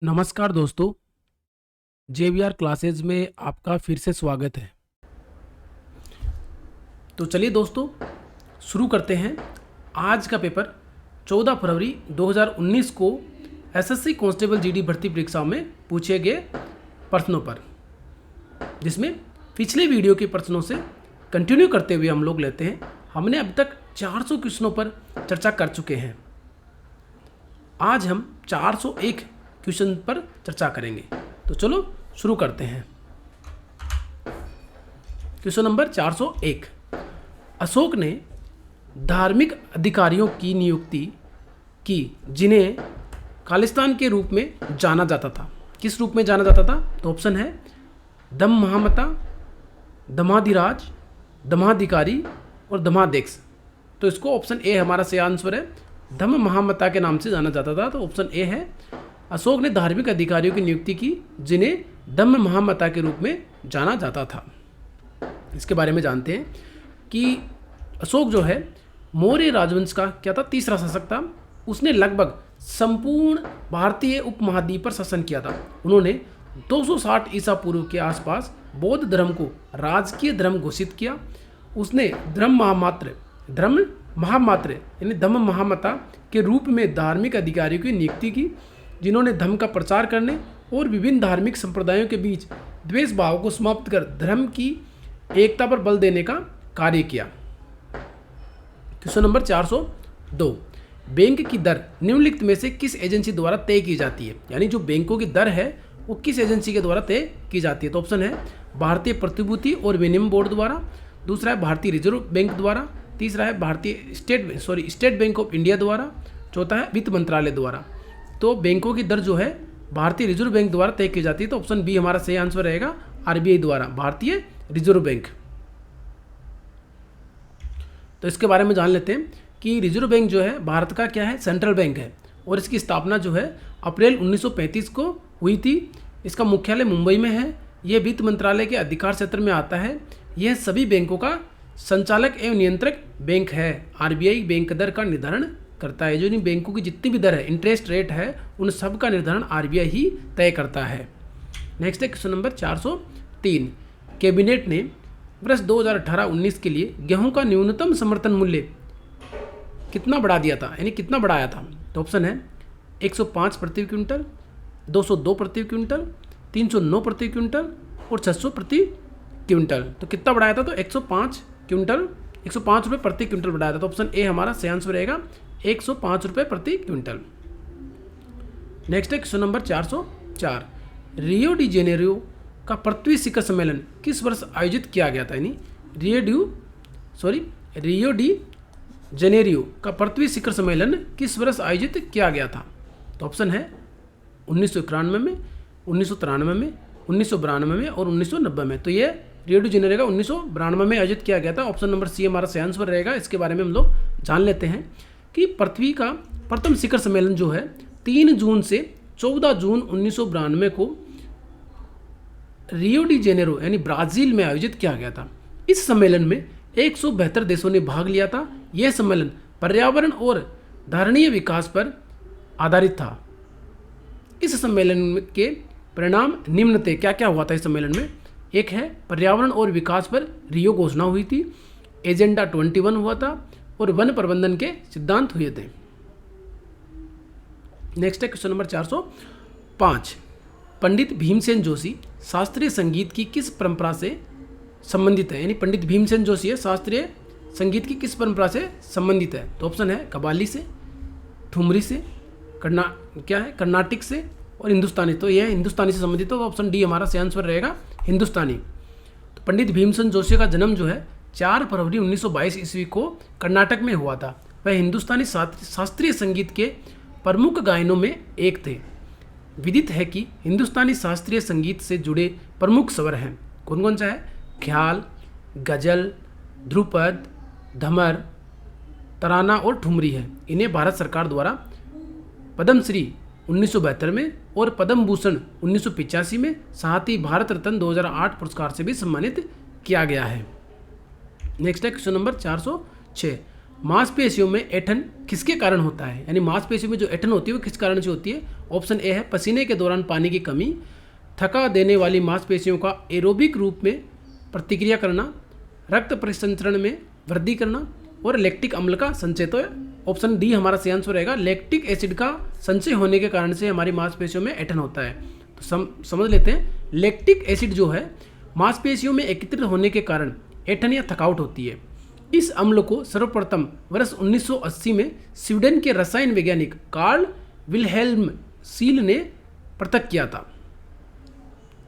नमस्कार दोस्तों, JVR classes में आपका फिर से स्वागत है। तो चलिए दोस्तों शुरू करते हैं। आज का पेपर 14 फरवरी 2019 को एसएससी कांस्टेबल जीडी भर्ती परीक्षाओं में पूछे गए प्रश्नों पर, जिसमें पिछले वीडियो के प्रश्नों से कंटिन्यू करते हुए हम लोग लेते हैं। हमने अब तक 400 क्वेश्चनों पर चर्चा कर चुके हैं। आज हम 401 क्वेश्चन पर चर्चा करेंगे। तो चलो शुरू करते हैं। Question number 401। अशोक ने धार्मिक अधिकारियों की नियुक्ति की जिन्हें खालिस्तान के रूप में जाना जाता था। किस रूप में जाना जाता था? तो ऑप्शन है दम महामता, दमाधिराज, दमाधिकारी और दमाध्यक्ष। तो इसको ऑप्शन ए हमारा सही आंसर है। धम्म महामता के नाम से जाना जाता था। तो ऑप्शन ए है, अशोक ने धार्मिक अधिकारियों की नियुक्ति की जिन्हें धम्म महामता के रूप में जाना जाता था। इसके बारे में जानते हैं कि अशोक जो है मौर्य राजवंश का क्या था, तीसरा शासक था। उसने लगभग संपूर्ण भारतीय उपमहाद्वीप पर शासन किया था। उन्होंने 260 ईसा पूर्व के आसपास बौद्ध धर्म को राजकीय धर्म घोषित किया। उसने धर्म महामात्र यानी धम्म महामता के रूप में धार्मिक अधिकारियों की नियुक्ति की, जिन्होंने धर्म का प्रचार करने और विभिन्न धार्मिक संप्रदायों के बीच द्वेष भाव को समाप्त कर धर्म की एकता पर बल देने का कार्य किया। Question number 402। बैंक की दर निम्नलिखित में से किस एजेंसी द्वारा तय की जाती है? यानी जो बैंकों की दर है वो किस एजेंसी के द्वारा तय की जाती है? तो ऑप्शन है भारतीय प्रतिभूति और विनिमय बोर्ड द्वारा, दूसरा है भारतीय रिजर्व बैंक द्वारा, तीसरा है स्टेट बैंक ऑफ इंडिया द्वारा, चौथा है वित्त मंत्रालय द्वारा। तो बैंकों की दर जो है भारतीय रिजर्व बैंक द्वारा तय की जाती है। तो ऑप्शन बी हमारा सही आंसर रहेगा, आरबीआई द्वारा, भारतीय रिजर्व बैंक। तो इसके बारे में जान लेते हैं कि रिजर्व बैंक जो है भारत का क्या है, सेंट्रल बैंक है और इसकी स्थापना जो है अप्रैल 1935 को हुई थी। इसका मुख्यालय मुंबई में है। यह वित्त मंत्रालय के अधिकार क्षेत्र में आता है। यह सभी बैंकों का संचालक एवं नियंत्रक बैंक है। आरबीआई बैंक दर का निर्धारण करता है। जो इन बैंकों की जितनी भी दर है, इंटरेस्ट रेट है, उन सब का निर्धारण आरबीआई ही तय करता है। नेक्स्ट है क्वेश्चन नंबर 403। कैबिनेट ने वर्ष 2018-19 के लिए गेहूं का न्यूनतम समर्थन मूल्य कितना बढ़ा दिया था, यानी कितना बढ़ाया था? तो ऑप्शन है 105 प्रति क्विंटल, 202 प्रति क्विंटल, 309 प्रति क्विंटल और 600 प्रति क्विंटल। तो कितना बढ़ाया था? तो 105 रुपये प्रति क्विंटल बढ़ाया था। तो ऑप्शन ए हमारा सही आंसर रहेगा, 105 रुपये प्रति क्विंटल। नेक्स्ट है question number 404। Rio de Janeiro का पृथ्वी शिखर सम्मेलन किस वर्ष आयोजित किया गया था? यानी रियो डी जेनेरियो का पृथ्वी शिखर सम्मेलन किस वर्ष आयोजित किया गया था? तो ऑप्शन है 1991 में, 1993 में, 1992 में और 1990 में। तो ये रियो डी जेनेरियो का 1992 में आयोजित किया गया था। ऑप्शन नंबर सी हमारा सही आंसर रहेगा। इसके बारे में हम लोग जान लेते हैं कि पृथ्वी का प्रथम शिखर सम्मेलन जो है 3 जून से 14 जून 1992 को रियो डी जेनेरो यानी ब्राज़ील में आयोजित किया गया था। इस सम्मेलन में 172 देशों ने भाग लिया था। यह सम्मेलन पर्यावरण और धारणीय विकास पर आधारित था। इस सम्मेलन के परिणाम निम्न थे। क्या क्या हुआ था इस सम्मेलन में? एक है पर्यावरण और विकास पर रियो घोषणा हुई थी, एजेंडा 21 हुआ था और वन प्रबंधन के सिद्धांत हुए थे। नेक्स्ट है क्वेश्चन नंबर 405। पंडित भीमसेन जोशी शास्त्रीय संगीत की किस परंपरा से संबंधित है? यानी पंडित भीमसेन जोशी है शास्त्रीय संगीत की किस परंपरा से संबंधित है? तो ऑप्शन है कव्वाली से, ठुमरी से, कर्नाटिक से और हिंदुस्तानी। तो यह हिंदुस्तानी से संबंधित है। तो ऑप्शन डी हमारा सही आंसर रहेगा, हिंदुस्तानी। तो पंडित भीमसेन जोशी का जन्म जो है 4 फरवरी 1922 ईस्वी को कर्नाटक में हुआ था। वह हिंदुस्तानी शास्त्रीय संगीत के प्रमुख गायनों में एक थे। विदित है कि हिंदुस्तानी शास्त्रीय संगीत से जुड़े प्रमुख स्वर हैं। कौन कौन सा है? ख्याल, गजल, ध्रुपद, धमर, तराना और ठुमरी है। इन्हें भारत सरकार द्वारा पद्मश्री 1972 में और पद्म भूषण 1985 में, साथ ही भारत रत्न 2008 पुरस्कार से भी सम्मानित किया गया है। नेक्स्ट है क्वेश्चन नंबर 406। मांसपेशियों में ऐंठन किसके कारण होता है, यानी मांसपेशियों में जो ऐंठन होती है वो किस कारण से होती है। ऑप्शन ए है पसीने के दौरान पानी की कमी, थका देने वाली मांसपेशियों का एरोबिक रूप में प्रतिक्रिया करना, रक्त परिसंचरण में वृद्धि करना और लैक्टिक अम्ल का संचय। तो ऑप्शन डी हमारा सही आंसर रहेगा। लैक्टिक एसिड का संचय होने के कारण से हमारी मांसपेशियों में ऐंठन होता है। तो समझ लेते हैं, लैक्टिक एसिड जो है मांसपेशियों में एकत्रित होने के कारण ऐंठन या थकावट होती है। इस अम्ल को सर्वप्रथम वर्ष 1980 में स्वीडन के रसायन वैज्ञानिक कार्ल विल्हेल्म सील ने पृथक किया था।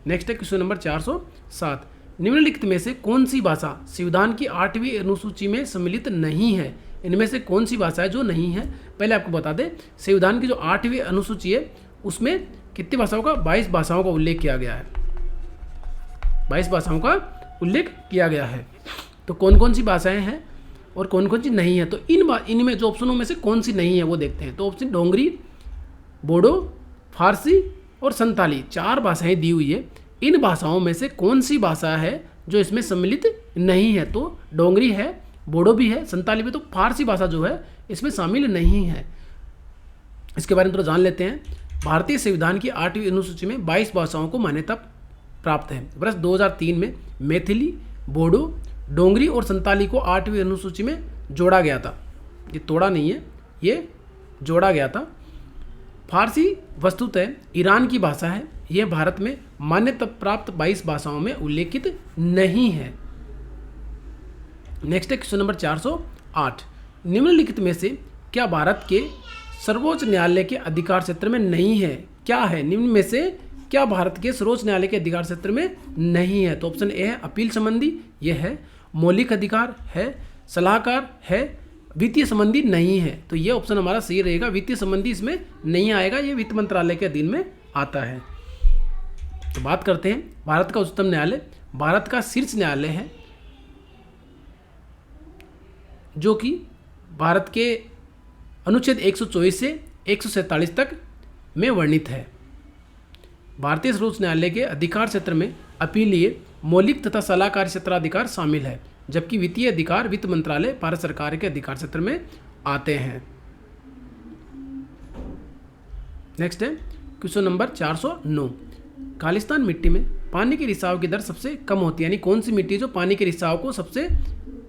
नेक्स्ट है क्वेश्चन नंबर 407। निम्नलिखित में से कौन सी भाषा संविधान की 8वीं अनुसूची में सम्मिलित नहीं है। इनमें से कौन सी भाषा है जो नहीं है। पहले आपको बता दें, संविधान की जो 8वीं अनुसूची है उसमें कितनी भाषाओं का, 22 भाषाओं का उल्लेख किया गया है। 22 भाषाओं का उल्लेख किया गया है। तो कौन कौन सी भाषाएं हैं और कौन कौन सी नहीं है। तो इनमें जो ऑप्शनों में से कौन सी नहीं है वो देखते हैं। तो ऑप्शन डोंगरी, बोडो, फारसी और संताली, 4 भाषाएं दी हुई है। इन भाषाओं में से कौन सी भाषा है जो इसमें सम्मिलित नहीं है। तो डोंगरी है, बोडो भी है, संताली भी, तो फारसी भाषा जो है इसमें शामिल नहीं है। इसके बारे में थोड़ा जान लेते हैं। भारतीय संविधान की 8वीं अनुसूची में 22 भाषाओं को मान्यता प्राप्त है। वर्ष 2003 में मैथिली, बोडो, डोंगरी और संताली को 8वीं अनुसूची में जोड़ा गया था। ये तोड़ा नहीं है, ये जोड़ा गया था। फारसी वस्तुतः ईरान की भाषा है। यह भारत में मान्यता प्राप्त 22 भाषाओं में उल्लेखित नहीं है। नेक्स्ट है क्वेश्चन नंबर 408। निम्नलिखित में से क्या भारत के सर्वोच्च न्यायालय के अधिकार क्षेत्र में नहीं है। क्या है, निम्न में से क्या भारत के सर्वोच्च न्यायालय के अधिकार क्षेत्र में नहीं है। तो ऑप्शन ए है अपील संबंधी, यह है। मौलिक अधिकार है, सलाहकार है, वित्तीय संबंधी नहीं है। तो ये ऑप्शन हमारा सही रहेगा। वित्तीय संबंधी इसमें नहीं आएगा, ये वित्त मंत्रालय के अधीन में आता है। तो बात करते हैं भारत का उच्चतम न्यायालय। भारत का शीर्ष न्यायालय है जो कि भारत के अनुच्छेद 124 से 147 तक में वर्णित है। भारतीय सर्वोच्च न्यायालय के अधिकार क्षेत्र में अपीलीय, मौलिक तथा सलाहकारी क्षेत्राधिकार शामिल है, जबकि वित्तीय अधिकार वित्त मंत्रालय भारत सरकार के अधिकार क्षेत्र में आते हैं। नेक्स्ट है क्वेश्चन नंबर 409। खालिस्तान मिट्टी में पानी के रिसाव की दर सबसे कम होती है, यानी कौन सी मिट्टी जो पानी के रिसाव को सबसे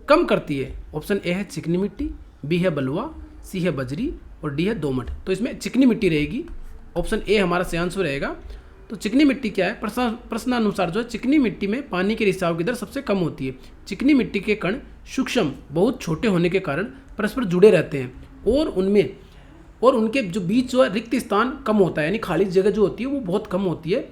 कम करती है। ऑप्शन ए है चिकनी मिट्टी, बी है बलुआ, सी है बजरी और डी है दोमट। तो इसमें चिकनी मिट्टी रहेगी। ऑप्शन ए हमारा सही आंसर रहेगा। तो चिकनी मिट्टी क्या है, प्रश्नानुसार जो है चिकनी मिट्टी में पानी के रिसाव की दर सबसे कम होती है। चिकनी मिट्टी के कण सूक्ष्म, बहुत छोटे होने के कारण परस्पर जुड़े रहते हैं और उनके जो बीच जो है रिक्त स्थान कम होता है, यानी खाली जगह जो होती है वो बहुत कम होती है।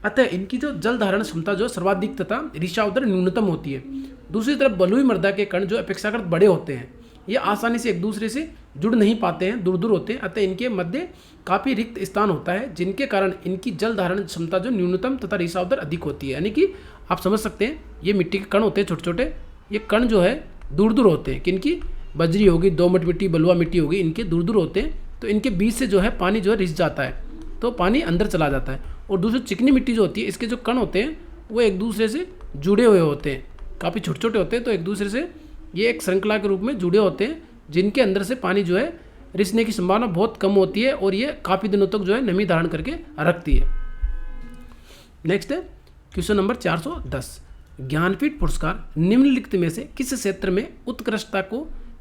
अतः इनकी जो जल धारण क्षमता जो सर्वाधिक तथा रिसाव दर न्यूनतम होती है। दूसरी तरफ बलुई मृदा के कण जो अपेक्षाकृत बड़े होते हैं, ये आसानी से एक दूसरे से जुड़ नहीं पाते हैं, दूर दूर होते हैं। अतः इनके मध्य काफ़ी रिक्त स्थान होता है, जिनके कारण इनकी जल धारण क्षमता जो न्यूनतम तथा रिसाव दर अधिक होती है। यानी कि आप समझ सकते हैं ये मिट्टी के कण होते हैं छोटे छोटे, ये कण जो है दूर दूर होते हैं। किनकी, बजरी होगी, दोमट मिट्टी, बलुआ मिट्टी होगी, इनके दूर दूर होते हैं। तो इनके बीच से जो है पानी जो है रिस जाता है, तो पानी अंदर चला जाता है। और दूसरी चिकनी मिट्टी जो होती है, इसके जो कण होते हैं वो एक दूसरे से जुड़े हुए होते हैं, काफ़ी छोटे छोटे होते हैं। तो एक दूसरे से ये एक श्रृंखला के रूप में जुड़े होते हैं, जिनके अंदर से पानी जो है रिसने की संभावना बहुत कम होती है और ये काफ़ी दिनों तक जो है नमी धारण करके रखती है। नेक्स्ट है क्वेश्चन नंबर 410। ज्ञानपीठ पुरस्कार निम्नलिखित में से किस क्षेत्र में उत्कृष्टता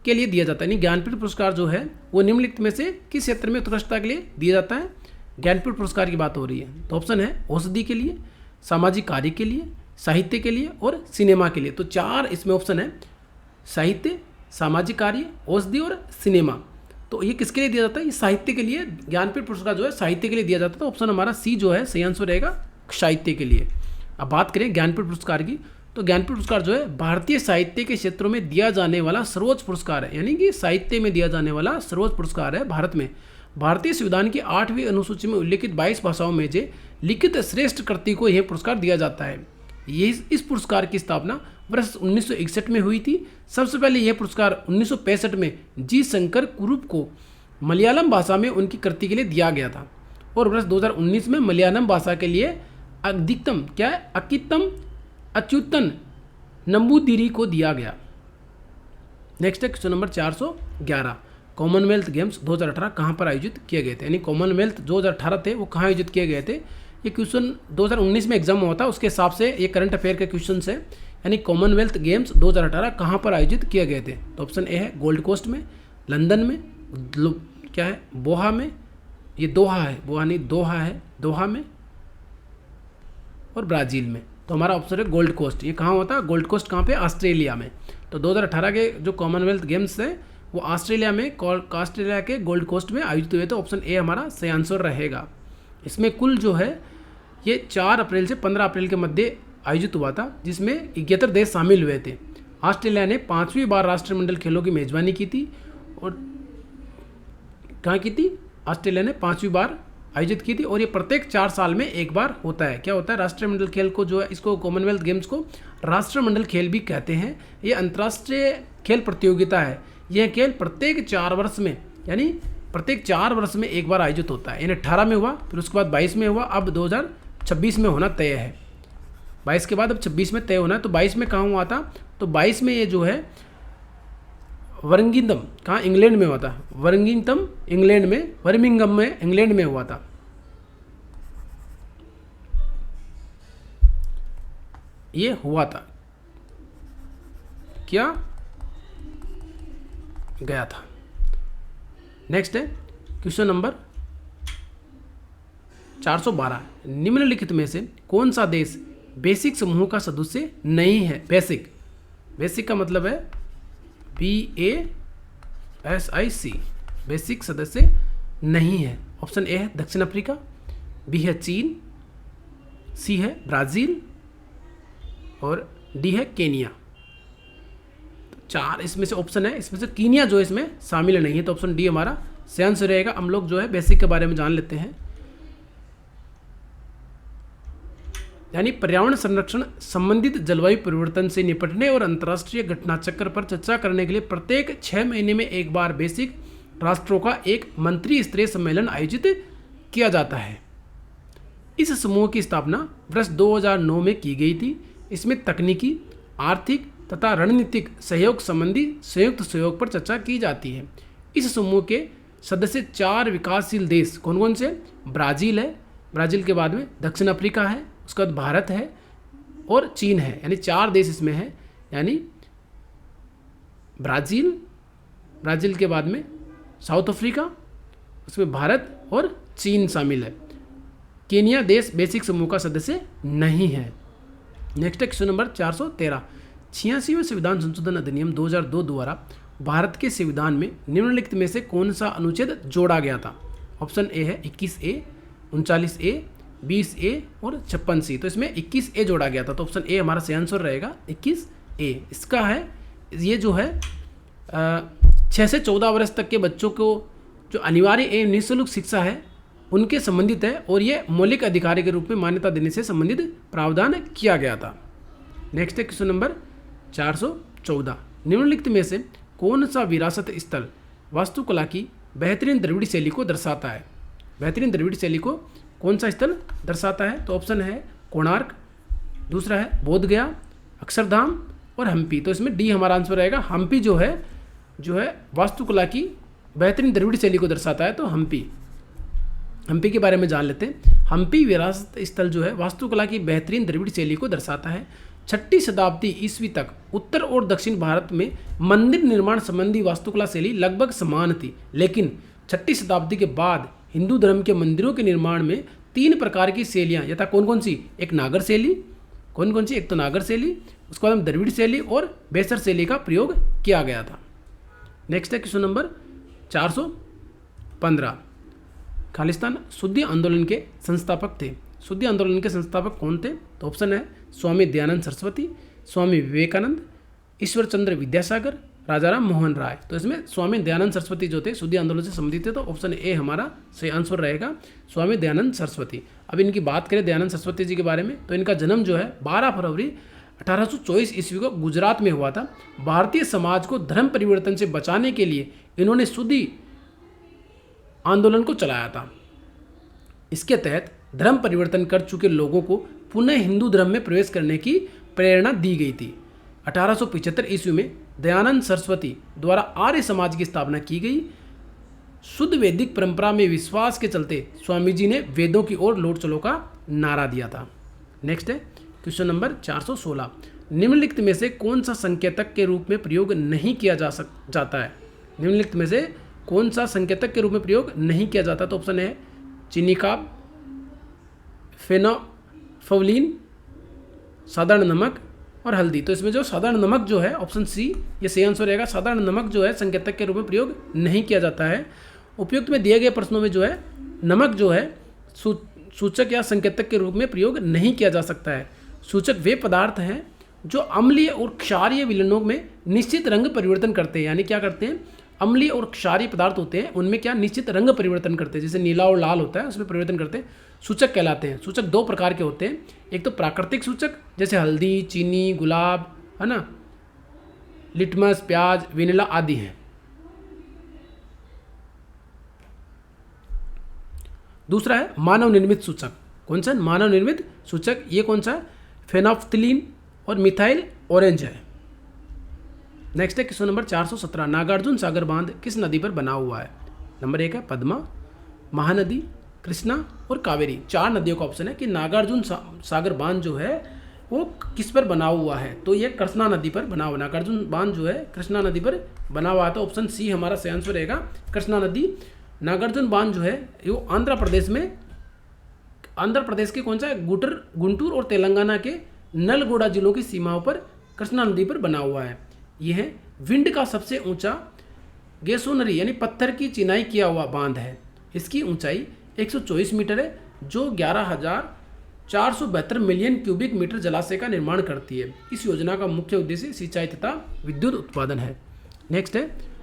के लिए दिया जाता है। यानी ज्ञानपीठ पुरस्कार जो है वो निम्नलिखित में से किस क्षेत्र में उत्कृष्टता के लिए दिया जाता है। ज्ञानपीठ पुरस्कार की बात हो रही है। तो ऑप्शन है औषधि के लिए, सामाजिक कार्य के लिए, साहित्य के लिए और सिनेमा के लिए। तो 4 इसमें ऑप्शन है, साहित्य, सामाजिक कार्य, औषधि और सिनेमा। तो ये किसके लिए दिया जाता है, ये साहित्य के लिए। ज्ञानपीठ पुरस्कार जो है साहित्य के लिए दिया जाता है। तो ऑप्शन हमारा सी जो है सही आंसर रहेगा, साहित्य के लिए। अब बात करें ज्ञानपीठ पुरस्कार की, तो ज्ञानपीठ पुरस्कार जो है भारतीय साहित्य के क्षेत्रों में दिया जाने वाला सर्वोच्च पुरस्कार है, यानी कि साहित्य में दिया जाने वाला सर्वोच्च पुरस्कार है भारत में। भारतीय संविधान की 8वीं अनुसूची में उल्लेखित 22 भाषाओं में से लिखित श्रेष्ठ कृति को यह पुरस्कार दिया जाता है। इस पुरस्कार की स्थापना वर्ष 1961 में हुई थी। सबसे पहले यह पुरस्कार 1965 में जी शंकर कुरूप को मलयालम भाषा में उनकी कृति के लिए दिया गया था और वर्ष 2019 में मलयालम भाषा के लिए अधिकतम क्या है, अकितम अच्युतन नंबूदिरी को दिया गया। नेक्स्ट है क्वेश्चन नंबर 411, कॉमनवेल्थ गेम्स 2018 कहाँ पर आयोजित किए गए थे, यानी कॉमनवेल्थ 2018 थे वो कहाँ आयोजित किए गए थे। ये क्वेश्चन 2019 में एग्जाम हुआ था, उसके हिसाब से ये करंट अफेयर के क्वेश्चन है, यानी कॉमनवेल्थ गेम्स 2018 कहाँ पर आयोजित किए गए थे। तो ऑप्शन ए है गोल्ड कोस्ट में, लंदन में, क्या है बोहा में, ये दोहा है, बोहा नहीं दोहा है, दोहा में और ब्राज़ील में। तो हमारा ऑप्शन है गोल्ड कोस्ट। ये कहाँ होता है, गोल्ड कोस्ट कहाँ पे, ऑस्ट्रेलिया में। तो 2018 के जो कॉमनवेल्थ गेम्स है वो ऑस्ट्रेलिया में, ऑस्ट्रेलिया के गोल्ड कोस्ट में आयोजित हुए। तो ऑप्शन ए हमारा सही आंसर रहेगा। इसमें कुल जो है ये 4 अप्रैल से 15 अप्रैल के मध्य आयोजित हुआ था, जिसमें 71 देश शामिल हुए थे। ऑस्ट्रेलिया ने 5वीं बार राष्ट्रमंडल खेलों की मेजबानी की थी। और कहाँ की थी, ऑस्ट्रेलिया ने 5वीं बार आयोजित की थी। और ये प्रत्येक 4 साल में एक बार होता है। क्या होता है, राष्ट्रमंडल खेल को जो है, इसको कॉमनवेल्थ गेम्स को राष्ट्रमंडल खेल भी कहते हैं। ये अंतर्राष्ट्रीय खेल प्रतियोगिता है। यह खेल प्रत्येक 4 वर्ष में, यानी प्रत्येक 4 वर्ष में एक बार आयोजित होता है। यानी 18 में हुआ, फिर उसके बाद 22 में हुआ, अब 2026 में होना तय है। 22 के बाद अब 26 में तय होना है। तो 22 में कहाँ हुआ था, तो 22 में ये जो है वर्मिंघम, कहाँ, इंग्लैंड में हुआ था। वर्मिंघम इंग्लैंड में, बर्मिंघम में इंग्लैंड में हुआ था। ये हुआ था, क्या गया था। नेक्स्ट है क्वेश्चन नंबर 412, निम्नलिखित में से कौन सा देश बेसिक समूह का सदस्य नहीं है। बेसिक, बेसिक का मतलब है BASIC, बेसिक सदस्य नहीं है। ऑप्शन ए है दक्षिण अफ्रीका, बी है चीन, सी है ब्राज़ील और डी है केनिया। तो 4 इसमें से ऑप्शन है, इसमें से कीनिया जो इसमें शामिल नहीं है। तो ऑप्शन डी हमारा सही आंसर रहेगा। हम लोग जो है बेसिक के बारे में जान लेते हैं। यानी पर्यावरण संरक्षण संबंधित जलवायु परिवर्तन से निपटने और अंतर्राष्ट्रीय घटनाचक्र पर चर्चा करने के लिए प्रत्येक 6 महीने में एक बार बेसिक राष्ट्रों का एक मंत्री स्तरीय सम्मेलन आयोजित किया जाता है। इस समूह की स्थापना वर्ष 2009 में की गई थी। इसमें तकनीकी, आर्थिक तथा रणनीतिक सहयोग संबंधी संयुक्त सहयोग पर चर्चा की जाती है। इस समूह के सदस्य 4 विकासशील देश कौन कौन से, ब्राज़ील है, ब्राज़ील के बाद में दक्षिण अफ्रीका है, उसके बाद भारत है और चीन है। यानी 4 देश इसमें है, यानी ब्राज़ील, ब्राज़ील के बाद में साउथ अफ्रीका, उसमें भारत और चीन शामिल है। केनिया देश बेसिक समूह का सदस्य नहीं है। नेक्स्ट है क्वेश्चन नंबर 413, 86वें संविधान संशोधन अधिनियम 2002 द्वारा भारत के संविधान में निम्नलिखित में से कौन सा अनुच्छेद जोड़ा गया था। ऑप्शन ए है 21A, 39A, 20A और 56C। तो इसमें 21A जोड़ा गया था। तो ऑप्शन ए हमारा सही आंसर रहेगा 21A। इसका है, ये जो है 6 से 14 वर्ष तक के बच्चों को जो अनिवार्य एवं निःशुल्क शिक्षा है उनके संबंधित है, और ये मौलिक अधिकार के रूप में मान्यता देने से संबंधित प्रावधान किया गया था। नेक्स्ट है क्वेश्चन नंबर 414, निम्नलिखित में से कौन सा विरासत स्थल वास्तुकला की बेहतरीन द्रविड़ शैली को दर्शाता है। बेहतरीन द्रविड़ शैली को कौन सा स्थल दर्शाता है। तो ऑप्शन है कोणार्क, दूसरा है बोध गया, अक्षरधाम और हम्पी। तो इसमें डी हमारा आंसर रहेगा। हम्पी जो है वास्तुकला की बेहतरीन द्रविड़ शैली को दर्शाता है। तो हम्पी के बारे में जान लेते हैं। हम्पी विरासत स्थल जो है वास्तुकला की बेहतरीन द्रविड़ शैली को दर्शाता है। 6ठी शताब्दी ईस्वी तक उत्तर और दक्षिण भारत में मंदिर निर्माण संबंधी वास्तुकला शैली लगभग समान थी, लेकिन 6ठी शताब्दी के बाद हिंदू धर्म के मंदिरों के निर्माण में 3 प्रकार की शैलियाँ, यथा कौन कौन सी, एक नागर शैली, कौन कौन सी, एक तो नागर शैली, उसके बाद द्रविड़ शैली और बेसर शैली का प्रयोग किया गया था। नेक्स्ट है क्वेश्चन नंबर 415, खालिस्तान शुद्धि आंदोलन के संस्थापक थे। शुद्धि आंदोलन के संस्थापक कौन थे। तो ऑप्शन है स्वामी दयानंद सरस्वती, स्वामी विवेकानंद, ईश्वर चंद्र विद्यासागर, राजाराम मोहन राय। तो इसमें स्वामी दयानंद सरस्वती जो थे शुद्धि आंदोलन से संबंधित थे। तो ऑप्शन ए हमारा सही आंसर रहेगा, स्वामी दयानंद सरस्वती। अब इनकी बात करें दयानंद सरस्वती जी के बारे में, तो इनका जन्म जो है 12 फरवरी 1824 ईस्वी को गुजरात में हुआ था। भारतीय समाज को धर्म परिवर्तन से बचाने के लिए इन्होंने शुद्धि आंदोलन को चलाया था। इसके तहत धर्म परिवर्तन कर चुके लोगों को पुनः हिंदू धर्म में प्रवेश करने की प्रेरणा दी गई थी। 1875 ईस्वी में दयानंद सरस्वती द्वारा आर्य समाज की स्थापना की गई। शुद्ध वैदिक परंपरा में विश्वास के चलते स्वामी जी ने वेदों की ओर लौट चलो का नारा दिया था। नेक्स्ट है क्वेश्चन नंबर 416, निम्नलिखित में से कौन सा संकेतक के रूप में प्रयोग नहीं किया जाता है? निम्नलिखित में से कौन सा संकेतक के रूप में प्रयोग नहीं किया जाता? तो ऑप्शन है चीनी काप, फेनोफोलिन, साधारण नमक और हल्दी। तो इसमें जो साधारण नमक जो है ऑप्शन सी ये सही आंसर रहेगा। साधारण नमक जो है संकेतक के रूप में प्रयोग नहीं किया जाता है। उपयुक्त में दिए गए प्रश्नों में जो है नमक जो है सूचक या संकेतक के रूप में प्रयोग नहीं किया जा सकता है। सूचक वे पदार्थ हैं जो अम्लीय और क्षारीय विलयनों में निश्चित रंग परिवर्तन करते हैं। यानी क्या करते हैं, अम्लीय और क्षारीय पदार्थ होते हैं उनमें क्या निश्चित रंग परिवर्तन करते हैं, जैसे नीला और लाल होता है उसमें परिवर्तन करते हैं, सूचक कहलाते हैं। सूचक दो प्रकार के होते हैं, एक तो प्राकृतिक सूचक जैसे हल्दी, चीनी, गुलाब, है ना, लिटमस, प्याज, वेनिला आदि हैं। दूसरा है मानव निर्मित सूचक। कौन सा? मानव निर्मित सूचक। ये कौन सा है? फेनोफ्थलीन और मिथाइल ऑरेंज है। नेक्स्ट है क्वेश्चन नंबर 417, नागार्जुन सागर बांध किस नदी पर बना हुआ है? नंबर 1 है पद्मा, महानदी, कृष्णा और कावेरी। 4 नदियों का ऑप्शन है कि नागार्जुन सागर बांध जो है वो किस पर बना हुआ है? तो ये कृष्णा नदी पर बना हुआ। नागार्जुन बांध जो है कृष्णा नदी पर बना हुआ है। तो ऑप्शन सी हमारा सही आंसर रहेगा, कृष्णा नदी। नागार्जुन बांध जो है वो आंध्र प्रदेश के कौन सा है? गुंटूर और तेलंगाना के नलगोंडा जिलों की सीमाओं पर कृष्णा नदी पर बना हुआ है। यह है विंड का सबसे ऊंचा गेसोनरी यानी पत्थर की चिनाई किया हुआ बांध है। इसकी ऊंचाई 124 मीटर है जो 11,472 मिलियन क्यूबिक मीटर जलाशय का निर्माण करती है। इस योजना का मुख्य उद्देश्य सिंचाई तथा विद्युत उत्पादन है। नेक्स्ट है,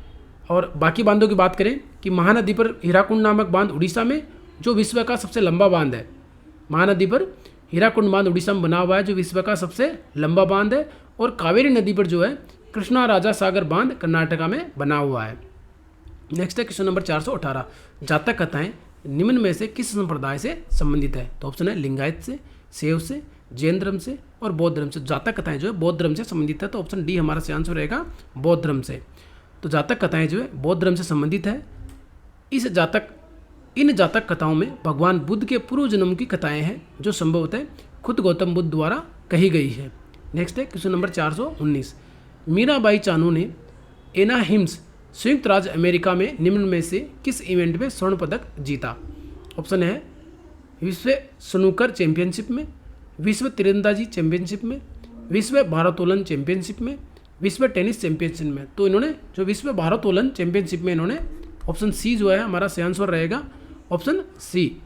और बाकी बांधों की बात करें कि महानदी पर हीराकुंड नामक बांध उड़ीसा में जो विश्व का सबसे लंबा बांध है। महानदी पर हीराकुंड बांध उड़ीसा में बना हुआ है जो विश्व का सबसे लंबा बांध है। और कावेरी नदी पर जो है कृष्णा राजा सागर बांध कर्नाटका में बना हुआ है। नेक्स्ट है क्वेश्चन नंबर 418, जातक कथाएं निम्न में से किस संप्रदाय से संबंधित है? तो ऑप्शन है लिंगायत से, शैव से, जैन धर्म से और बौद्ध धर्म से। जातक कथाएं जो है बौद्ध धर्म से संबंधित है। तो ऑप्शन डी हमारा सही आंसर रहेगा, बौद्ध धर्म से। तो जातक कथाएं जो है बौद्ध धर्म से संबंधित है। इन जातक कथाओं में भगवान बुद्ध के पूर्व जन्म की कथाएं हैं जो संभवतः खुद गौतम बुद्ध द्वारा कही गई है। नेक्स्ट है क्वेश्चन नंबर 419, मीराबाई चानू ने एनाहिम्स संयुक्त राज्य अमेरिका में निम्न में से किस इवेंट में स्वर्ण पदक जीता? ऑप्शन है विश्व स्नूकर चैंपियनशिप में, विश्व तीरंदाजी चैंपियनशिप में, विश्व भारोत्तोलन चैंपियनशिप में, विश्व टेनिस चैंपियनशिप में। तो इन्होंने जो विश्व भारोत्तोलन चैंपियनशिप में इन्होंने ऑप्शन सी जो है हमारा सही आंसर रहेगा, ऑप्शन सी।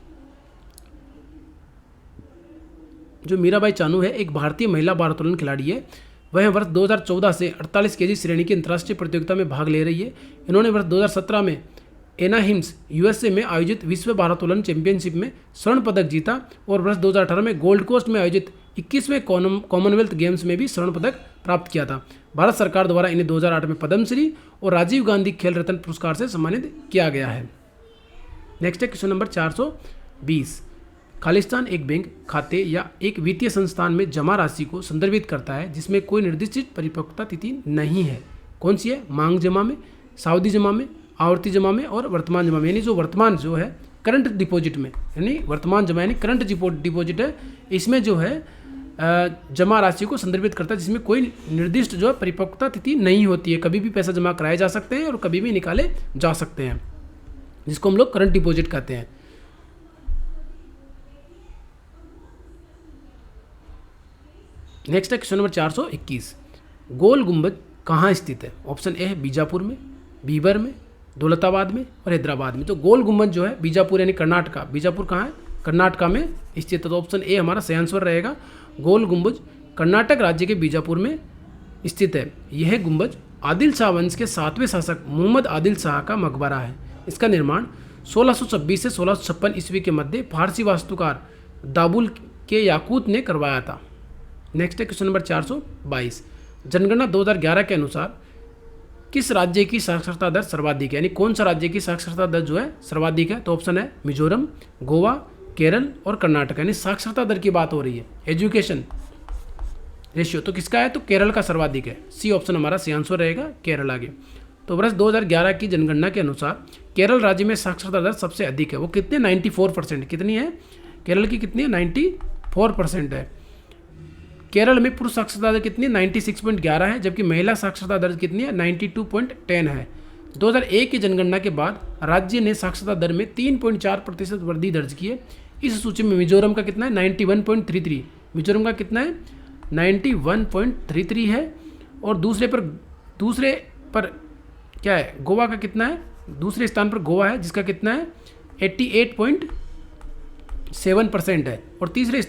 जो मीराबाई चानू है एक भारतीय महिला भारोत्तोलन खिलाड़ी है। वह वर्ष 2014 से 48 केजी श्रेणी की अंतर्राष्ट्रीय प्रतियोगिता में भाग ले रही है। इन्होंने वर्ष 2017 में एनाहिम्स यूएसए में आयोजित विश्व भारोत्तोलन चैंपियनशिप में स्वर्ण पदक जीता और वर्ष 2018 में गोल्ड कोस्ट में आयोजित 21वें कॉमनवेल्थ गेम्स में भी स्वर्ण पदक प्राप्त किया था। भारत सरकार द्वारा इन्हें 2008 में पद्मश्री और राजीव गांधी खेल रत्न पुरस्कार से सम्मानित किया गया है। नेक्स्ट है क्वेश्चन नंबर 420, खालिस्तान एक बैंक खाते या एक वित्तीय संस्थान में जमा राशि को संदर्भित करता है जिसमें कोई निर्दिष्ट परिपक्वता तिथि नहीं है। कौन सी है? मांग जमा में, सावधि जमा में, आवर्ती जमा में और वर्तमान जमा में। यानी जो वर्तमान जो है करंट डिपॉजिट में, यानी वर्तमान जमा यानी करंट डिपॉजिट है, इसमें जो है जमा राशि को संदर्भित करता है जिसमें कोई निर्दिष्ट जो है परिपक्वता तिथि नहीं होती है। कभी भी पैसा जमा कराए जा सकते हैं और कभी भी निकाले जा सकते हैं, जिसको हम लोग करंट डिपॉजिट कहते हैं। नेक्स्ट है क्वेश्चन नंबर 421, गोल गुंबद कहाँ स्थित है? ऑप्शन ए है बीजापुर में, बीबर में, दौलताबाद में और हैदराबाद में। तो गोल गुंबद जो है बीजापुर यानी कर्नाटका, बीजापुर कहाँ है? कर्नाटका में स्थित है। तो ऑप्शन ए हमारा सही आंसर रहेगा। गोल गुंबज कर्नाटक राज्य के बीजापुर में स्थित है। यह गुंबज आदिल शाह वंश के 7वें शासक मोहम्मद आदिल शाह का मकबरा है। इसका निर्माण 1626 से 1656 ईस्वी के मध्य फारसी वास्तुकार दाबुल के याकूत ने करवाया था। नेक्स्ट है क्वेश्चन नंबर 422, जनगणना 2011 के अनुसार किस राज्य की साक्षरता दर सर्वाधिक है? यानी कौन सा राज्य की साक्षरता दर जो है सर्वाधिक है? तो ऑप्शन है मिजोरम, गोवा, केरल और कर्नाटक। यानी साक्षरता दर की बात हो रही है, एजुकेशन रेशियो। तो किसका है, तो केरल का सर्वाधिक है। सी ऑप्शन हमारा सही आंसर रहेगा, केरल आगे। तो वर्ष 2011 की जनगणना के अनुसार केरल राज्य में साक्षरता दर सबसे अधिक है। वो कितने, 94%। कितनी है, केरल की कितनी है, 94% है। केरल में पुरुष साक्षरता दर कितनी है, 96.11 है, जबकि महिला साक्षरता दर कितनी है, 92.10 है। 2001 की जनगणना के बाद राज्य ने साक्षरता दर में 3.4% वृद्धि दर्ज की है। इस सूची में मिजोरम का कितना है, 91.33। मिजोरम का कितना है, 91.33 है। और दूसरे पर क्या है, गोवा का कितना है, दूसरे स्थान पर गोवा है जिसका कितना है, 88.7% है। और दूसरे